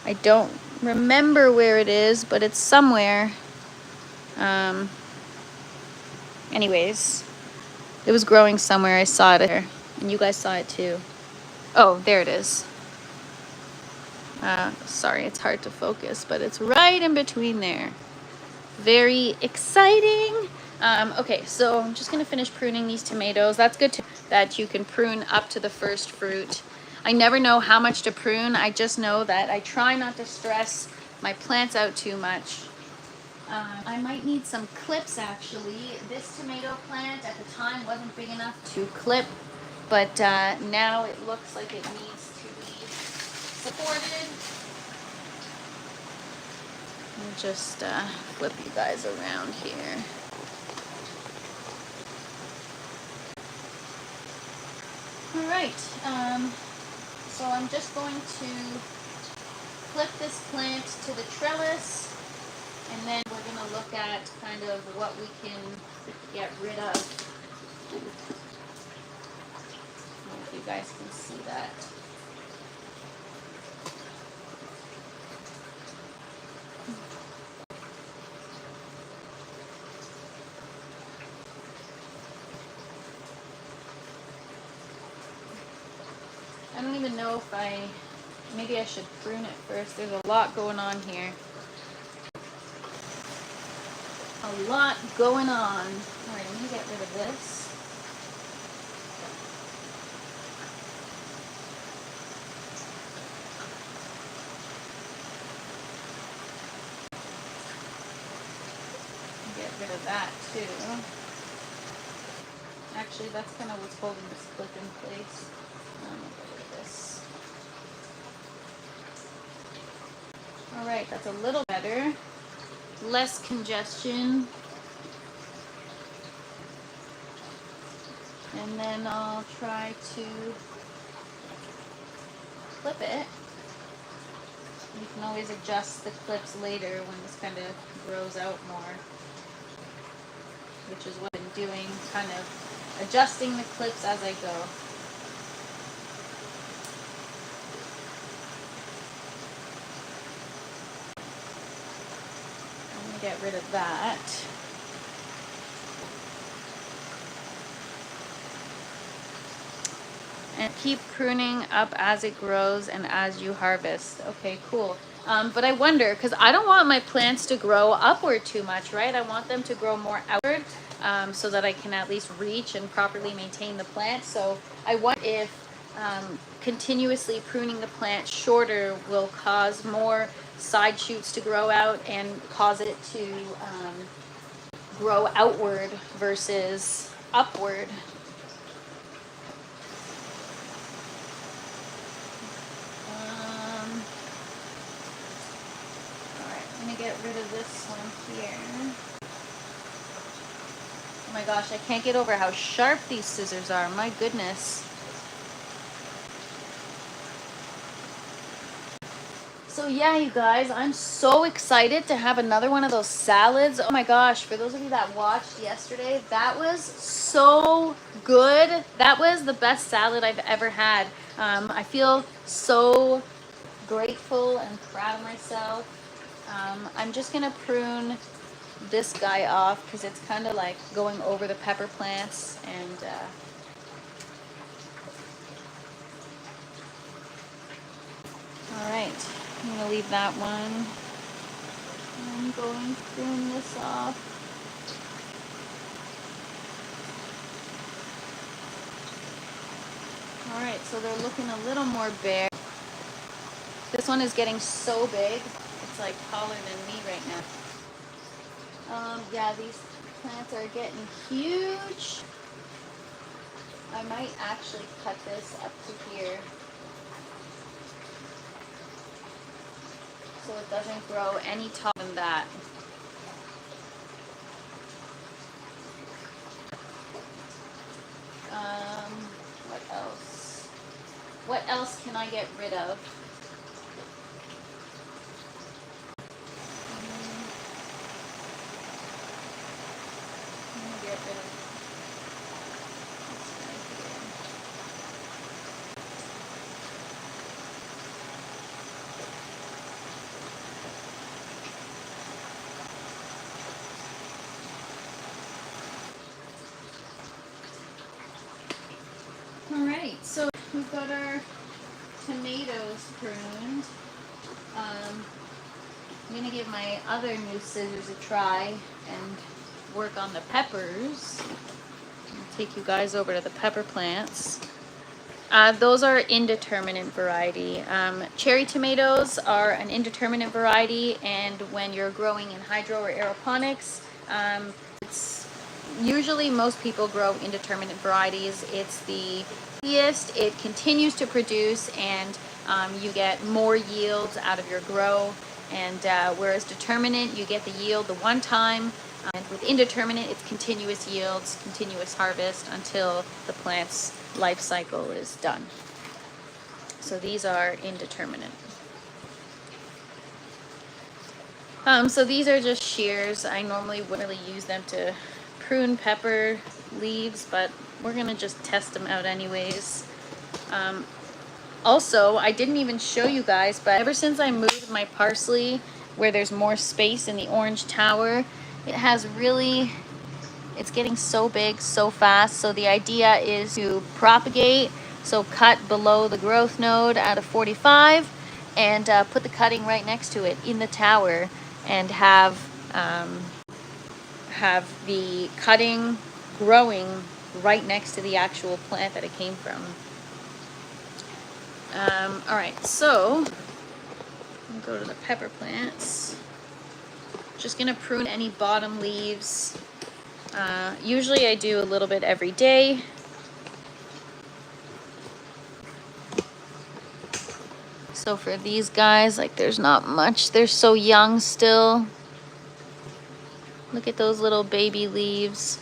I don't remember where it is, but it's somewhere. Anyways, it was growing somewhere. I saw it there, and you guys saw it too. Oh, there it is. Sorry, it's hard to focus, but it's right in between there. Very exciting. Okay, so I'm just gonna finish pruning these tomatoes. That's good that you can prune up to the first fruit. I never know how much to prune. I just know that I try not to stress my plants out too much. I might need some clips actually. This tomato plant at the time wasn't big enough to clip, but now it looks like it needs to be supported. I'll just flip you guys around here. All right, so I'm just going to clip this plant to the trellis, and then we're going to look at kind of what we can get rid of. I don't know if you guys can see that. I don't even know if maybe I should prune it first. There's a lot going on here. A lot going on. All right, I'm gonna get rid of this. Get rid of that too. Actually, that's kind of what's holding this clip in place. I'm gonna get rid of this. All right, that's a little better. Less congestion. And then I'll try to clip it. You can always adjust the clips later when this kind of grows out more, which is what I'm doing, kind of adjusting the clips as I go. I'm going to get rid of that. And keep pruning up as it grows and as you harvest. Okay, cool. But I wonder, because I don't want my plants to grow upward too much, right? I want them to grow more outward so that I can at least reach and properly maintain the plant. So I wonder if continuously pruning the plant shorter will cause more side shoots to grow out and cause it to grow outward versus upward. Get rid of this one here. Oh my gosh, I can't get over how sharp these scissors are. My goodness. So yeah, you guys, I'm so excited to have another one of those salads. Oh my gosh, for those of you that watched yesterday, that was so good. That was the best salad I've ever had. I feel so grateful and proud of myself. I'm just gonna prune this guy off because it's kind of like going over the pepper plants, and all right, I'm gonna leave that one. I'm going to prune this off. All right, so they're looking a little more bare. This one is getting so big. It's like taller than me right now. Yeah, these plants are getting huge. I might actually cut this up to here so it doesn't grow any taller than that. What else? What else can I get rid of? Get rid of this right here. Alright, so we've got our tomatoes pruned. I'm going to give my other new scissors a try and work on the peppers. I'll take you guys over to the pepper plants. Those are indeterminate variety. Cherry tomatoes are an indeterminate variety, and when you're growing in hydro or aeroponics, it's usually most people grow indeterminate varieties. It's the easiest, it continues to produce, and you get more yields out of your grow. And whereas determinate, you get the yield the one time, and with indeterminate, it's continuous yields, continuous harvest until the plant's life cycle is done. So these are indeterminate. So these are just shears. I normally wouldn't really use them to prune pepper leaves, but we're gonna just test them out anyways. Also, I didn't even show you guys, but ever since I moved my parsley where there's more space in the orange tower, it has really, it's getting so big so fast. So the idea is to propagate, so cut below the growth node at a 45 and put the cutting right next to it in the tower, and have the cutting growing right next to the actual plant that it came from. All right, so I'll go to the pepper plants. Just gonna prune any bottom leaves. Usually I do a little bit every day. So for these guys, like, there's not much. They're so young still. Look at those little baby leaves.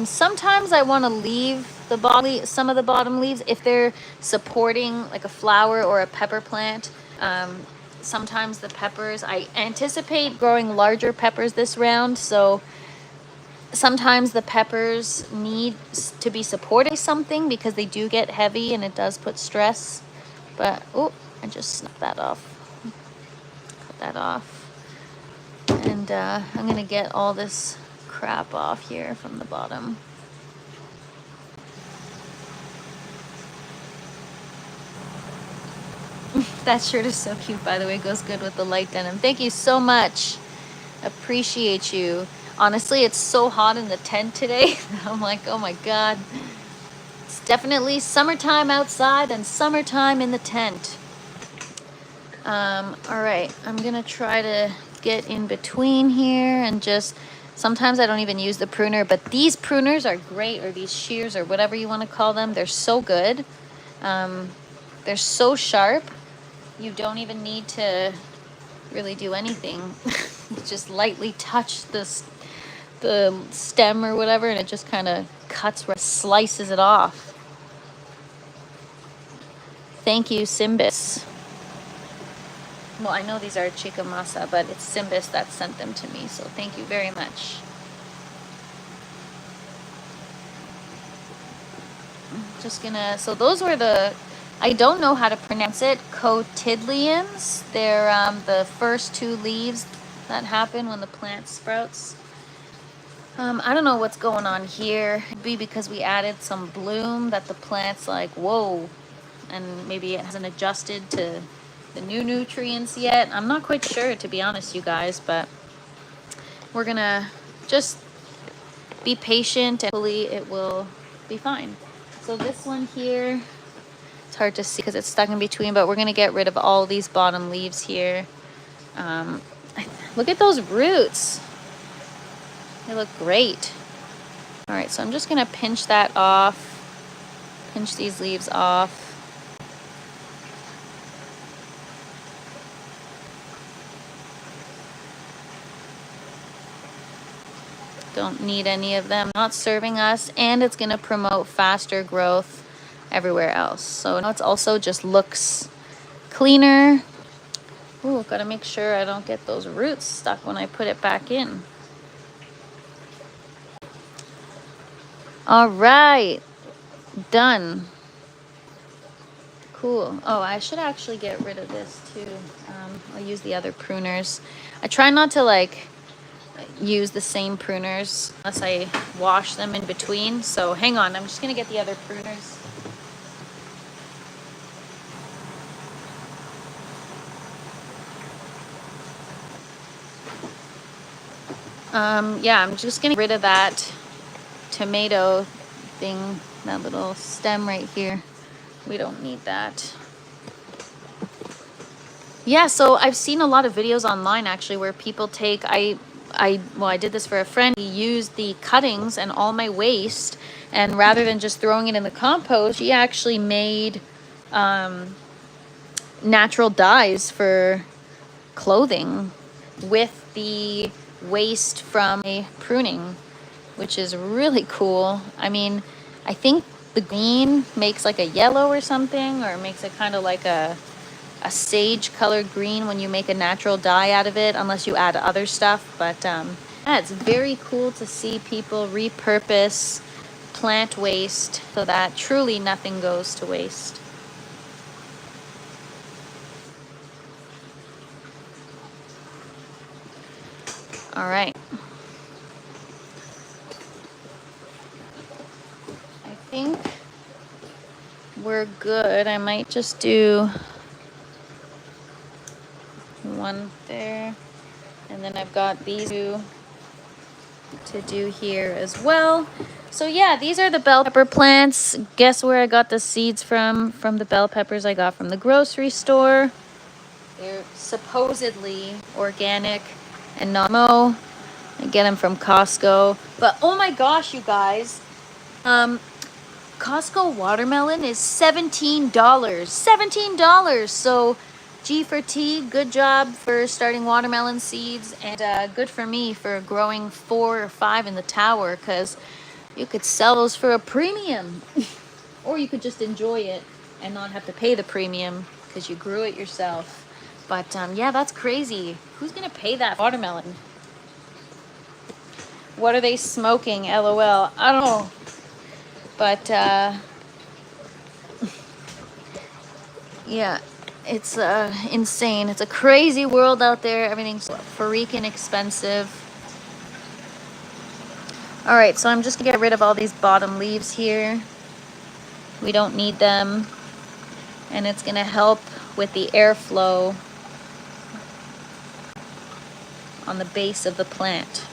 Sometimes I want to leave the some of the bottom leaves if they're supporting like a flower or a pepper plant. Sometimes the peppers, I anticipate growing larger peppers this round, so sometimes the peppers need to be supported by something because they do get heavy and it does put stress. But, oh, I just snapped that off. Cut that off. And I'm going to get all this crap off here from the bottom. That shirt is so cute, by the way. It goes good with the light denim. Thank you so much. Appreciate you. Honestly, it's so hot in the tent today. I'm like, oh my God. It's definitely summertime outside and summertime in the tent. All right, I'm gonna try to get in between here and just, sometimes I don't even use the pruner, but these pruners are great, or these shears, or whatever you want to call them. They're so good. They're so sharp. You don't even need to really do anything. Just lightly touch the stem or whatever, and it just kind of cuts, slices it off. Thank you, Simbis. Well, I know these are chica masa, but it's Simbis that sent them to me, so thank you very much. Just gonna, so those were the, I don't know how to pronounce it, cotyledons. They're the first two leaves that happen when the plant sprouts. I don't know what's going on here. It'd be because we added some bloom that the plant's like, whoa, and maybe it hasn't adjusted to the new nutrients yet. I'm not quite sure, to be honest, you guys, but we're gonna just be patient and hopefully it will be fine. So this one here, it's hard to see because it's stuck in between, but we're gonna get rid of all these bottom leaves here. Look at those roots. They look great. All right, so I'm just gonna pinch that off, pinch these leaves off. Don't need any of them, not serving us, and it's gonna promote faster growth everywhere else. So now it's also just looks cleaner. Ooh, gotta make sure I don't get those roots stuck when I put it back in. All right, done. cool. Oh, I should actually get rid of this too. I'll use the other pruners. I try not to like use the same pruners unless I wash them in between. So hang on, I'm just gonna get the other pruners. Yeah, I'm just gonna get rid of that tomato thing, that little stem right here. We don't need that. Yeah, so I've seen a lot of videos online actually where people take, well, I did this for a friend. He used the cuttings and all my waste, and rather than just throwing it in the compost, he actually made natural dyes for clothing with the waste from a pruning, which is really cool. I mean, I think the green makes like a yellow or something, or makes it kind of like a sage colored green when you make a natural dye out of it, unless you add other stuff. But yeah, it's very cool to see people repurpose plant waste so that truly nothing goes to waste. All right. I think we're good. I might just do one there, and then I've got these two to do here as well. So yeah, these are the bell pepper plants. Guess where I got the seeds from? From the bell peppers I got from the grocery store. They're supposedly organic and not GMO. I get them from Costco. But oh my gosh, you guys, Costco watermelon is $17. $17. So G for T, good job for starting watermelon seeds, and good for me for growing 4 or 5 in the tower, because you could sell those for a premium. Or you could just enjoy it and not have to pay the premium because you grew it yourself. But yeah, that's crazy. Who's gonna pay that watermelon? What are they smoking? LOL. I don't know. But yeah, it's insane. It's a crazy world out there. Everything's freaking expensive. All right, so I'm just gonna get rid of all these bottom leaves here. We don't need them. And it's gonna help with the airflow on the base of the plant.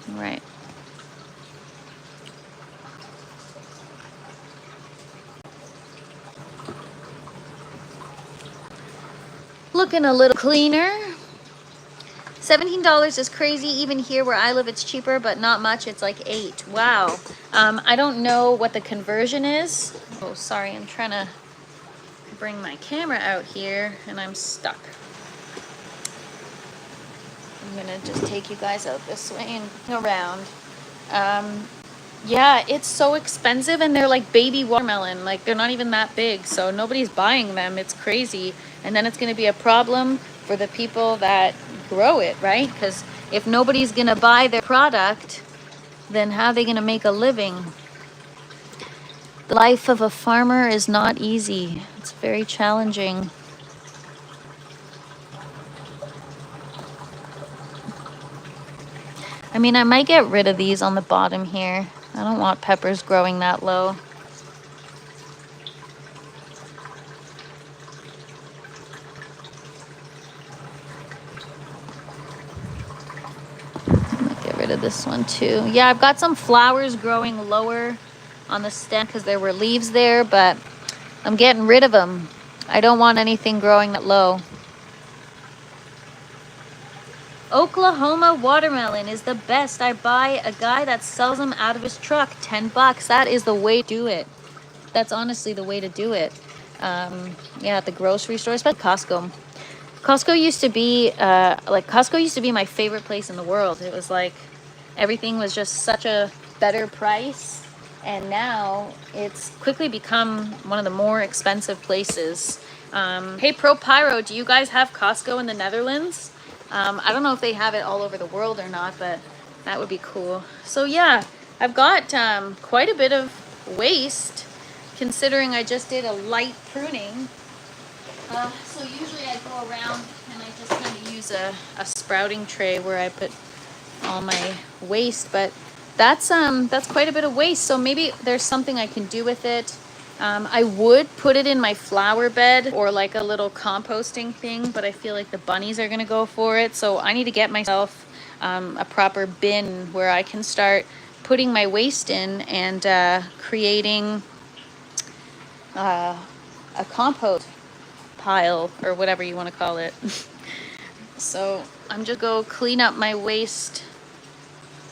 All right. Looking a little cleaner. $17 is crazy. Even here where I live, it's cheaper, but not much. It's like $8. Wow. I don't know what the conversion is. Oh, sorry. I'm trying to bring my camera out here and I'm stuck. I'm gonna just take you guys out this way and around. Yeah, it's so expensive, and they're like baby watermelon. Like, they're not even that big, so nobody's buying them. It's crazy. And then it's gonna be a problem for the people that grow it, right? Because if nobody's gonna buy their product, then how are they gonna make a living? The life of a farmer is not easy. It's very challenging. I mean, I might get rid of these on the bottom here. I don't want peppers growing that low. Get rid of this one too. Yeah, I've got some flowers growing lower on the stem because there were leaves there, but I'm getting rid of them. I don't want anything growing that low. Oklahoma watermelon is the best. I buy a guy that sells them out of his truck, $10. That is the way to do it. That's honestly the way to do it. Yeah, at the grocery store, especially Costco. Costco used to be Costco used to be my favorite place in the world. It was like everything was just such a better price, and now it's quickly become one of the more expensive places. Hey, Pro Pyro, do you guys have Costco in the Netherlands? I don't know if they have it all over the world or not, but that would be cool. So yeah, I've got quite a bit of waste considering I just did a light pruning. So usually I go around and I just kind of use a sprouting tray where I put all my waste, but that's quite a bit of waste. So maybe there's something I can do with it. I would put it in my flower bed or like a little composting thing, but I feel like the bunnies are gonna go for it. So I need to get myself a proper bin where I can start putting my waste in and creating a compost pile or whatever you want to call it. So I'm just go clean up my waste.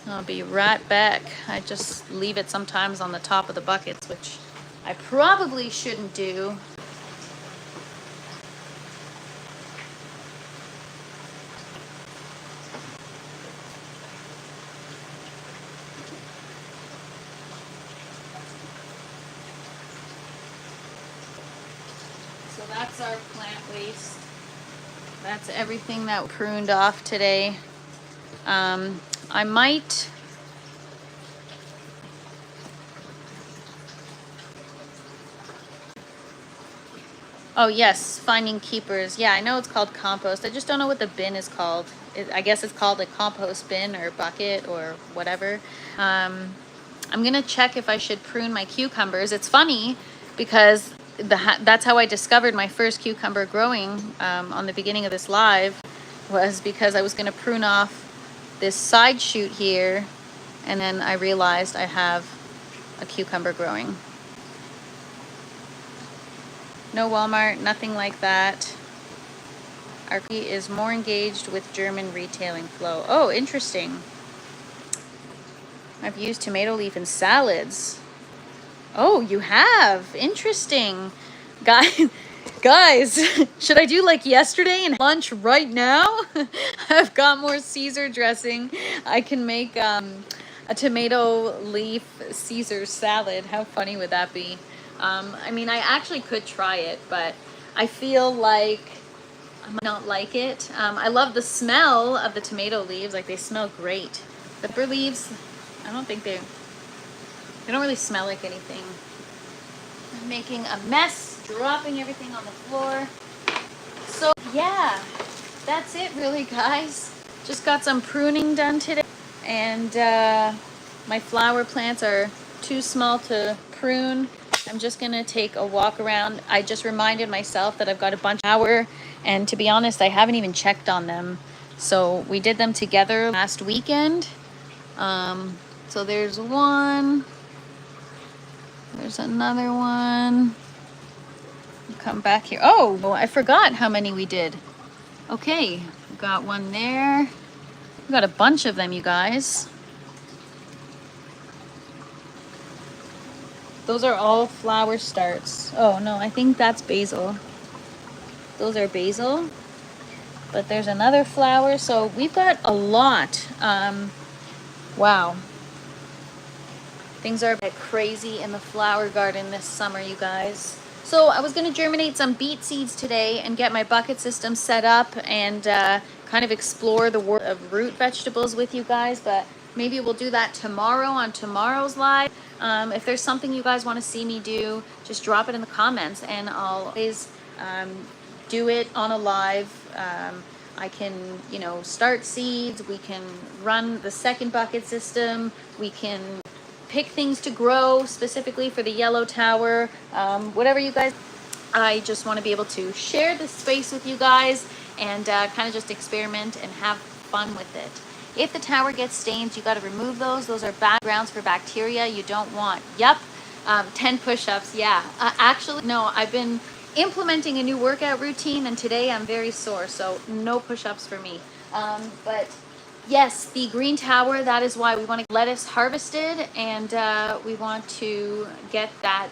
I'll be right back. I just leave it sometimes on the top of the buckets, which I probably shouldn't do. So that's our plant waste. That's everything that pruned off today. I might oh yes, finding keepers. Yeah, I know it's called compost. I just don't know what the bin is called. I guess it's called a compost bin or bucket or whatever. I'm gonna check if I should prune my cucumbers. It's funny because that's how I discovered my first cucumber growing on the beginning of this live, was because I was gonna prune off this side shoot here, and then I realized I have a cucumber growing. No Walmart, nothing like that. Our key is more engaged with German retailing flow. Oh, interesting. I've used tomato leaf in salads. Oh, you have? Interesting. Guys, should I do like yesterday and lunch right now? I've got more Caesar dressing. I can make a tomato leaf Caesar salad. How funny would that be? I mean, I actually could try it, but I feel like I might not like it. I love the smell of the tomato leaves. Like, they smell great. The pepper leaves, I don't think they don't really smell like anything. I'm making a mess, dropping everything on the floor. So yeah, that's it really, guys. Just got some pruning done today, and my flower plants are too small to prune. I'm just gonna take a walk around. I just reminded myself that I've got a bunch of flower, and to be honest, I haven't even checked on them. So we did them together last weekend. So there's one. There's another one. Come back here. Oh, I forgot how many we did. Okay, we got one there. We got a bunch of them, you guys. Those are all flower starts. Oh no, I think that's basil. Those are basil. But there's another flower, so we've got a lot. Wow. Things are a bit crazy in the flower garden this summer, you guys. So I was gonna germinate some beet seeds today and get my bucket system set up and kind of explore the world of root vegetables with you guys, but maybe we'll do that tomorrow on tomorrow's live. If there's something you guys want to see me do, just drop it in the comments and I'll always do it on a live. I can, you know, start seeds, we can run the second bucket system, we can pick things to grow specifically for the yellow tower, whatever you guys. I just want to be able to share this space with you guys and kind of just experiment and have fun with it. If the tower gets stains, you got to remove those. Those are bad grounds for bacteria you don't want. Yep, 10 push-ups, yeah. Actually, no, I've been implementing a new workout routine and today I'm very sore, so no push-ups for me. But yes, the green tower, that is why we want to get lettuce harvested and we want to get that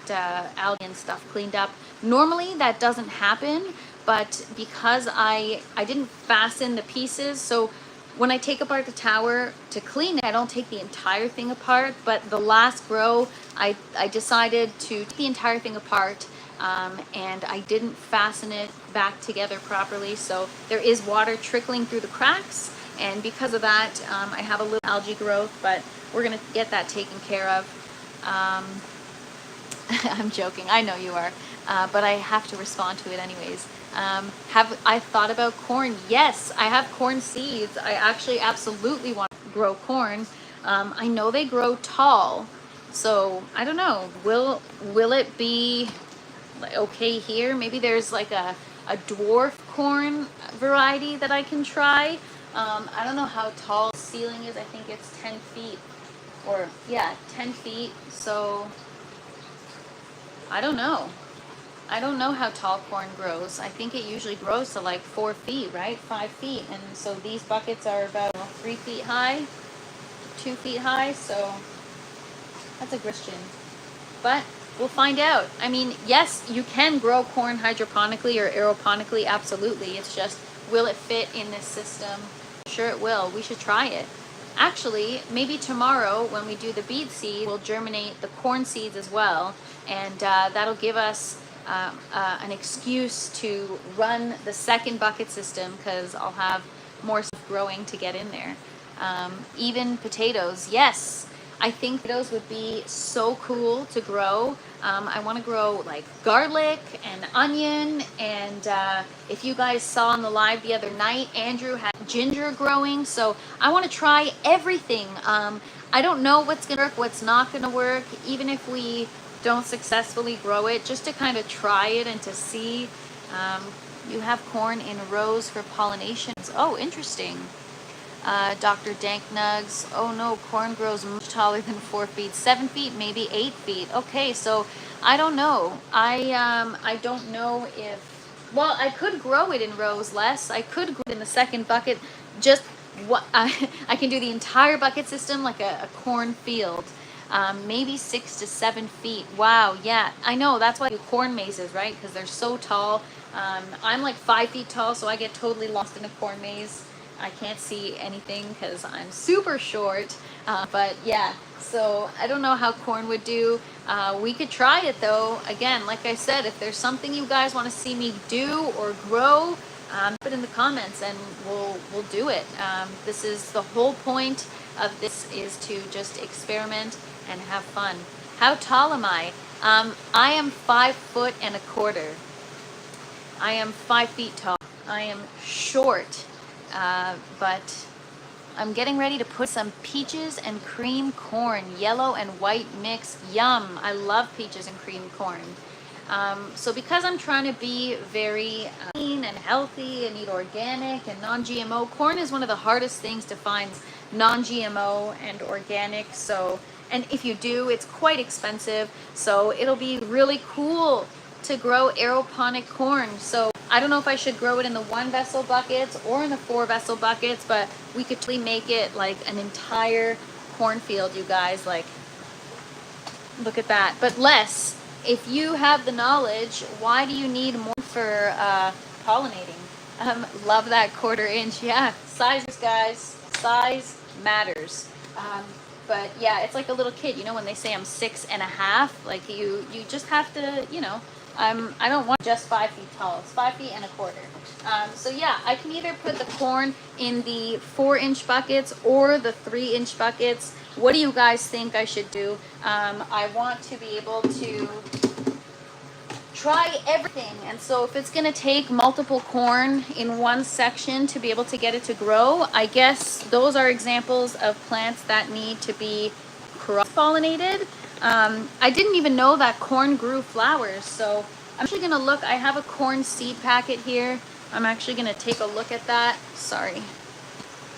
algae and stuff cleaned up. Normally that doesn't happen, but because I didn't fasten the pieces, so when I take apart the tower to clean it, I don't take the entire thing apart, but the last row, I decided to take the entire thing apart and I didn't fasten it back together properly, so there is water trickling through the cracks, and because of that I have a little algae growth, but we're gonna get that taken care of. I'm joking, I know you are, but I have to respond to it anyways. Have I thought about corn? Yes, I have corn seeds. I actually absolutely want to grow corn. I know they grow tall, so I don't know. Will it be okay here? Maybe there's like a dwarf corn variety that I can try. I don't know how tall the ceiling is. I think it's 10 feet, or yeah, 10 feet. So I don't know. I don't know how tall corn grows. I think it usually grows to like 4 feet, right? 5 feet. And so these buckets are about 3 feet high, 2 feet high. So that's a question. But we'll find out. I mean, yes, you can grow corn hydroponically or aeroponically. Absolutely. It's just, will it fit in this system? Sure it will. We should try it. Actually, maybe tomorrow when we do the beet seed, we'll germinate the corn seeds as well. And that'll give us an excuse to run the second bucket system, because I'll have more stuff growing to get in there. Even potatoes, yes, I think potatoes would be so cool to grow. I want to grow like garlic and onion, and if you guys saw on the live the other night, Andrew had ginger growing, so I want to try everything. I don't know what's gonna work, what's not gonna work, even if we don't successfully grow it, just to kind of try it and to see. You have corn in rows for pollinations. Oh, interesting. Dr. Dank Nugs, oh no, corn grows much taller than 4 feet, 7 feet, maybe 8 feet. Okay, so I don't know. I don't know if, well, I could grow it in rows less. I could grow it in the second bucket. Just what I can do the entire bucket system like a corn field. Maybe 6 to 7 feet. Wow, yeah, I know, that's why I do corn mazes, right? Because they're so tall. I'm like 5 feet tall, so I get totally lost in a corn maze. I can't see anything because I'm super short, but yeah, so I don't know how corn would do. We could try it though. Again, like I said, if there's something you guys want to see me do or grow, put it in the comments and we'll do it. This is the whole point of this, is to just experiment and have fun. How tall am I? I am 5'1". I am 5 feet tall. I am short. But I'm getting ready to put some peaches and cream corn, yellow and white mix. Yum! I love peaches and cream corn. So because I'm trying to be very clean and healthy and eat organic and non-GMO, corn is one of the hardest things to find non-GMO and organic. So, and if you do, it's quite expensive. So it'll be really cool to grow aeroponic corn. So I don't know if I should grow it in the 1 vessel buckets or in the 4 vessel buckets, but we could totally make it like an entire cornfield, you guys. Like, look at that. But less, if you have the knowledge, why do you need more for pollinating? Love that 1/4 inch. Yeah, sizes, guys. Size matters. But yeah, it's like a little kid, you know, when they say I'm 6.5, like you just have to, you know, I don't want just 5 feet tall. It's 5 feet and 1/4. So yeah, I can either put the corn in the 4-inch buckets or the 3-inch buckets. What do you guys think I should do? I want to be able to try everything, and so if it's gonna take multiple corn in one section to be able to get it to grow, I guess those are examples of plants that need to be cross-pollinated. I didn't even know that corn grew flowers, so I'm actually gonna look. I have a corn seed packet here. I'm actually gonna take a look at that. Sorry,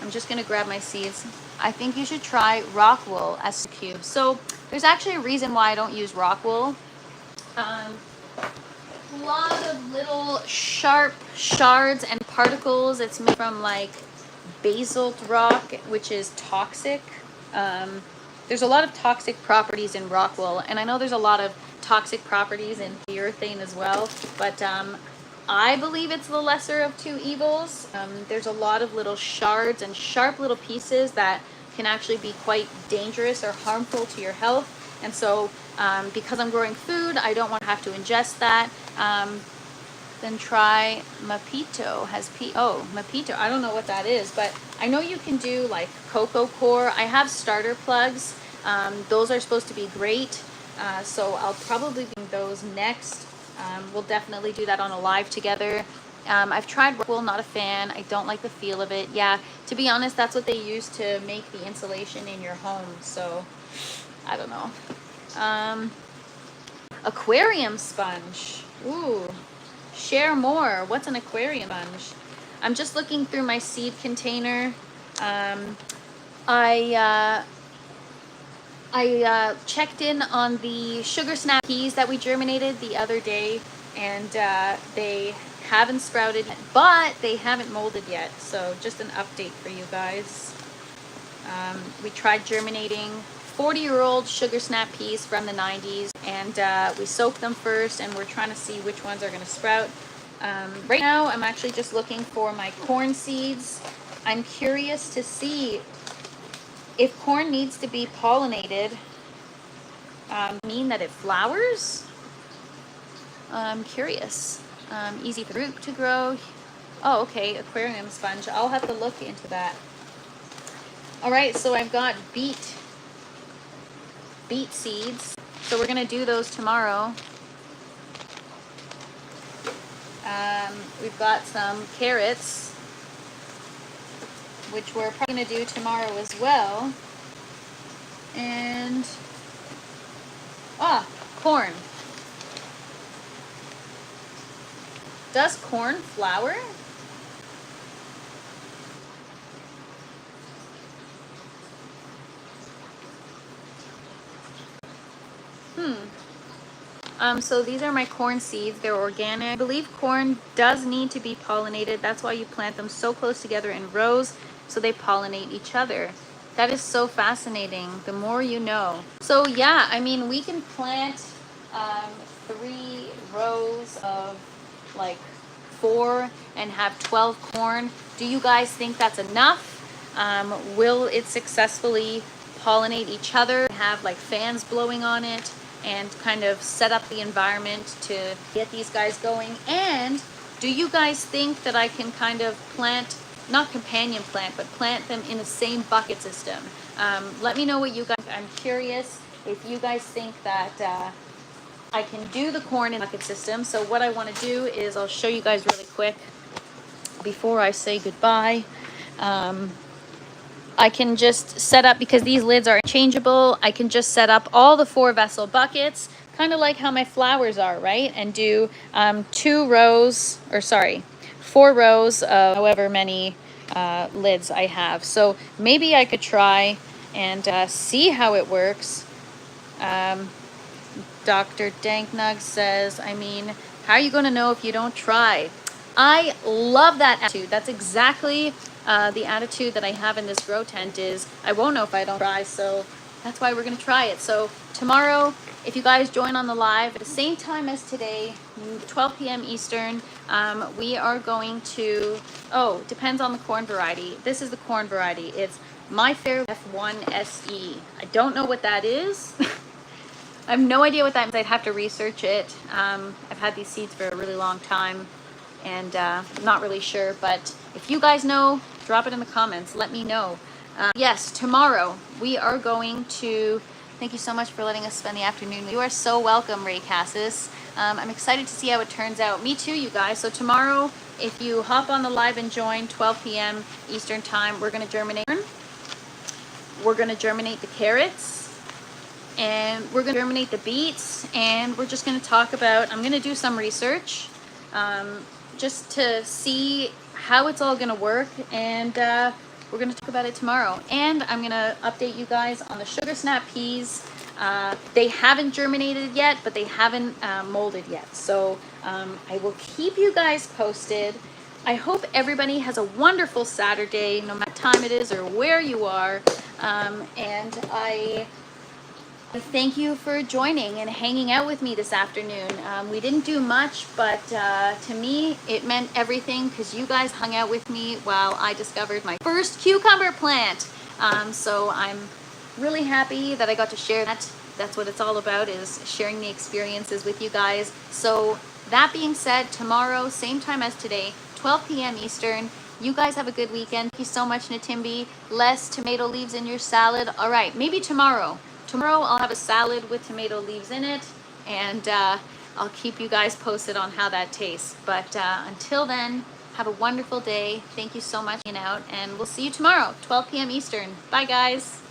I'm just gonna grab my seeds. I think you should try rock wool as a cube. So there's actually a reason why I don't use rock wool. A lot of little sharp shards and particles. It's made from like basalt rock, which is toxic. There's a lot of toxic properties in rock wool, and I know there's a lot of toxic properties in urethane as well, but I believe it's the lesser of two evils. There's a lot of little shards and sharp little pieces that can actually be quite dangerous or harmful to your health, and so because I'm growing food, I don't want to have to ingest that. then try Mapito. Mapito. I don't know what that is, but I know you can do like cocoa core. I have starter plugs. Those are supposed to be great. So I'll probably bring those next. We'll definitely do that on a live together. I've tried Rockwell, not a fan. I don't like the feel of it. Yeah, to be honest, that's what they use to make the insulation in your home. So I don't know. Aquarium sponge. Ooh, share more. What's an aquarium sponge? I'm just looking through my seed container. I checked in on the sugar snap peas that we germinated the other day, and they haven't sprouted yet, but they haven't molded yet. So just an update for you guys. We tried germinating 40-year-old sugar snap peas from the 90s, and we soaked them first, and we're trying to see which ones are going to sprout. Right now, I'm actually just looking for my corn seeds. I'm curious to see if corn needs to be pollinated. Mean that it flowers? I'm curious. Easy for root to grow. Oh, okay, aquarium sponge. I'll have to look into that. All right, so I've got beet seeds. So we're gonna do those tomorrow. We've got some carrots, which we're probably gonna do tomorrow as well. And corn. Does corn flower? So these are my corn seeds. They're organic. I believe corn does need to be pollinated. That's why you plant them so close together in rows, so they pollinate each other. That is so fascinating. The more you know. So yeah, I mean, we can plant 3 rows of like 4 and have 12 corn. Do you guys think that's enough? Will it successfully pollinate each other, have like fans blowing on it, and kind of set up the environment to get these guys going? And do you guys think that I can kind of plant, not companion plant, but plant them in the same bucket system? Let me know what you guys, I'm curious if you guys think that I can do the corn in the bucket system. So what I want to do is I'll show you guys really quick before I say goodbye. I can just set up, because these lids are interchangeable, I can just set up all the 4 vessel buckets, kind of like how my flowers are, right? And do 4 rows of however many lids I have. So maybe I could try and see how it works. Dr. Danknug says, I mean, how are you going to know if you don't try? I love that attitude. That's exactly the attitude that I have in this grow tent is, I won't know if I don't try, so that's why we're going to try it. So tomorrow, if you guys join on the live at the same time as today, 12 p.m. Eastern, we are going to, depends on the corn variety. This is the corn variety. It's My Fair F1 SE. I don't know what that is. I have no idea what that means. I'd have to research it. I've had these seeds for a really long time, and I'm not really sure, but if you guys know, drop it in the comments. Let me know. Yes, tomorrow we are going to, thank you so much for letting us spend the afternoon. You are so welcome, Ray Cassis. I'm excited to see how it turns out. Me too, you guys. So tomorrow, if you hop on the live and join 12 p.m. Eastern time, we're going to germinate. We're going to germinate the carrots, and we're going to germinate the beets, and we're just going to talk about, I'm going to do some research just to see how it's all going to work, and we're going to talk about it tomorrow. And I'm going to update you guys on the sugar snap peas. They haven't germinated yet, but they haven't molded yet. So I will keep you guys posted. I hope everybody has a wonderful Saturday, no matter what time it is or where you are. And I thank you for joining and hanging out with me this afternoon. We didn't do much, but to me, it meant everything, because you guys hung out with me while I discovered my first cucumber plant. So I'm really happy that I got to share that. That's what it's all about, is sharing the experiences with you guys. So that being said, tomorrow, same time as today, 12 p.m. Eastern. You guys have a good weekend. Thank you so much, Natimbi. Less tomato leaves in your salad. All right, maybe tomorrow. Tomorrow I'll have a salad with tomato leaves in it, and I'll keep you guys posted on how that tastes. But until then, have a wonderful day. Thank you so much for being out, and we'll see you tomorrow, 12 p.m. Eastern. Bye, guys.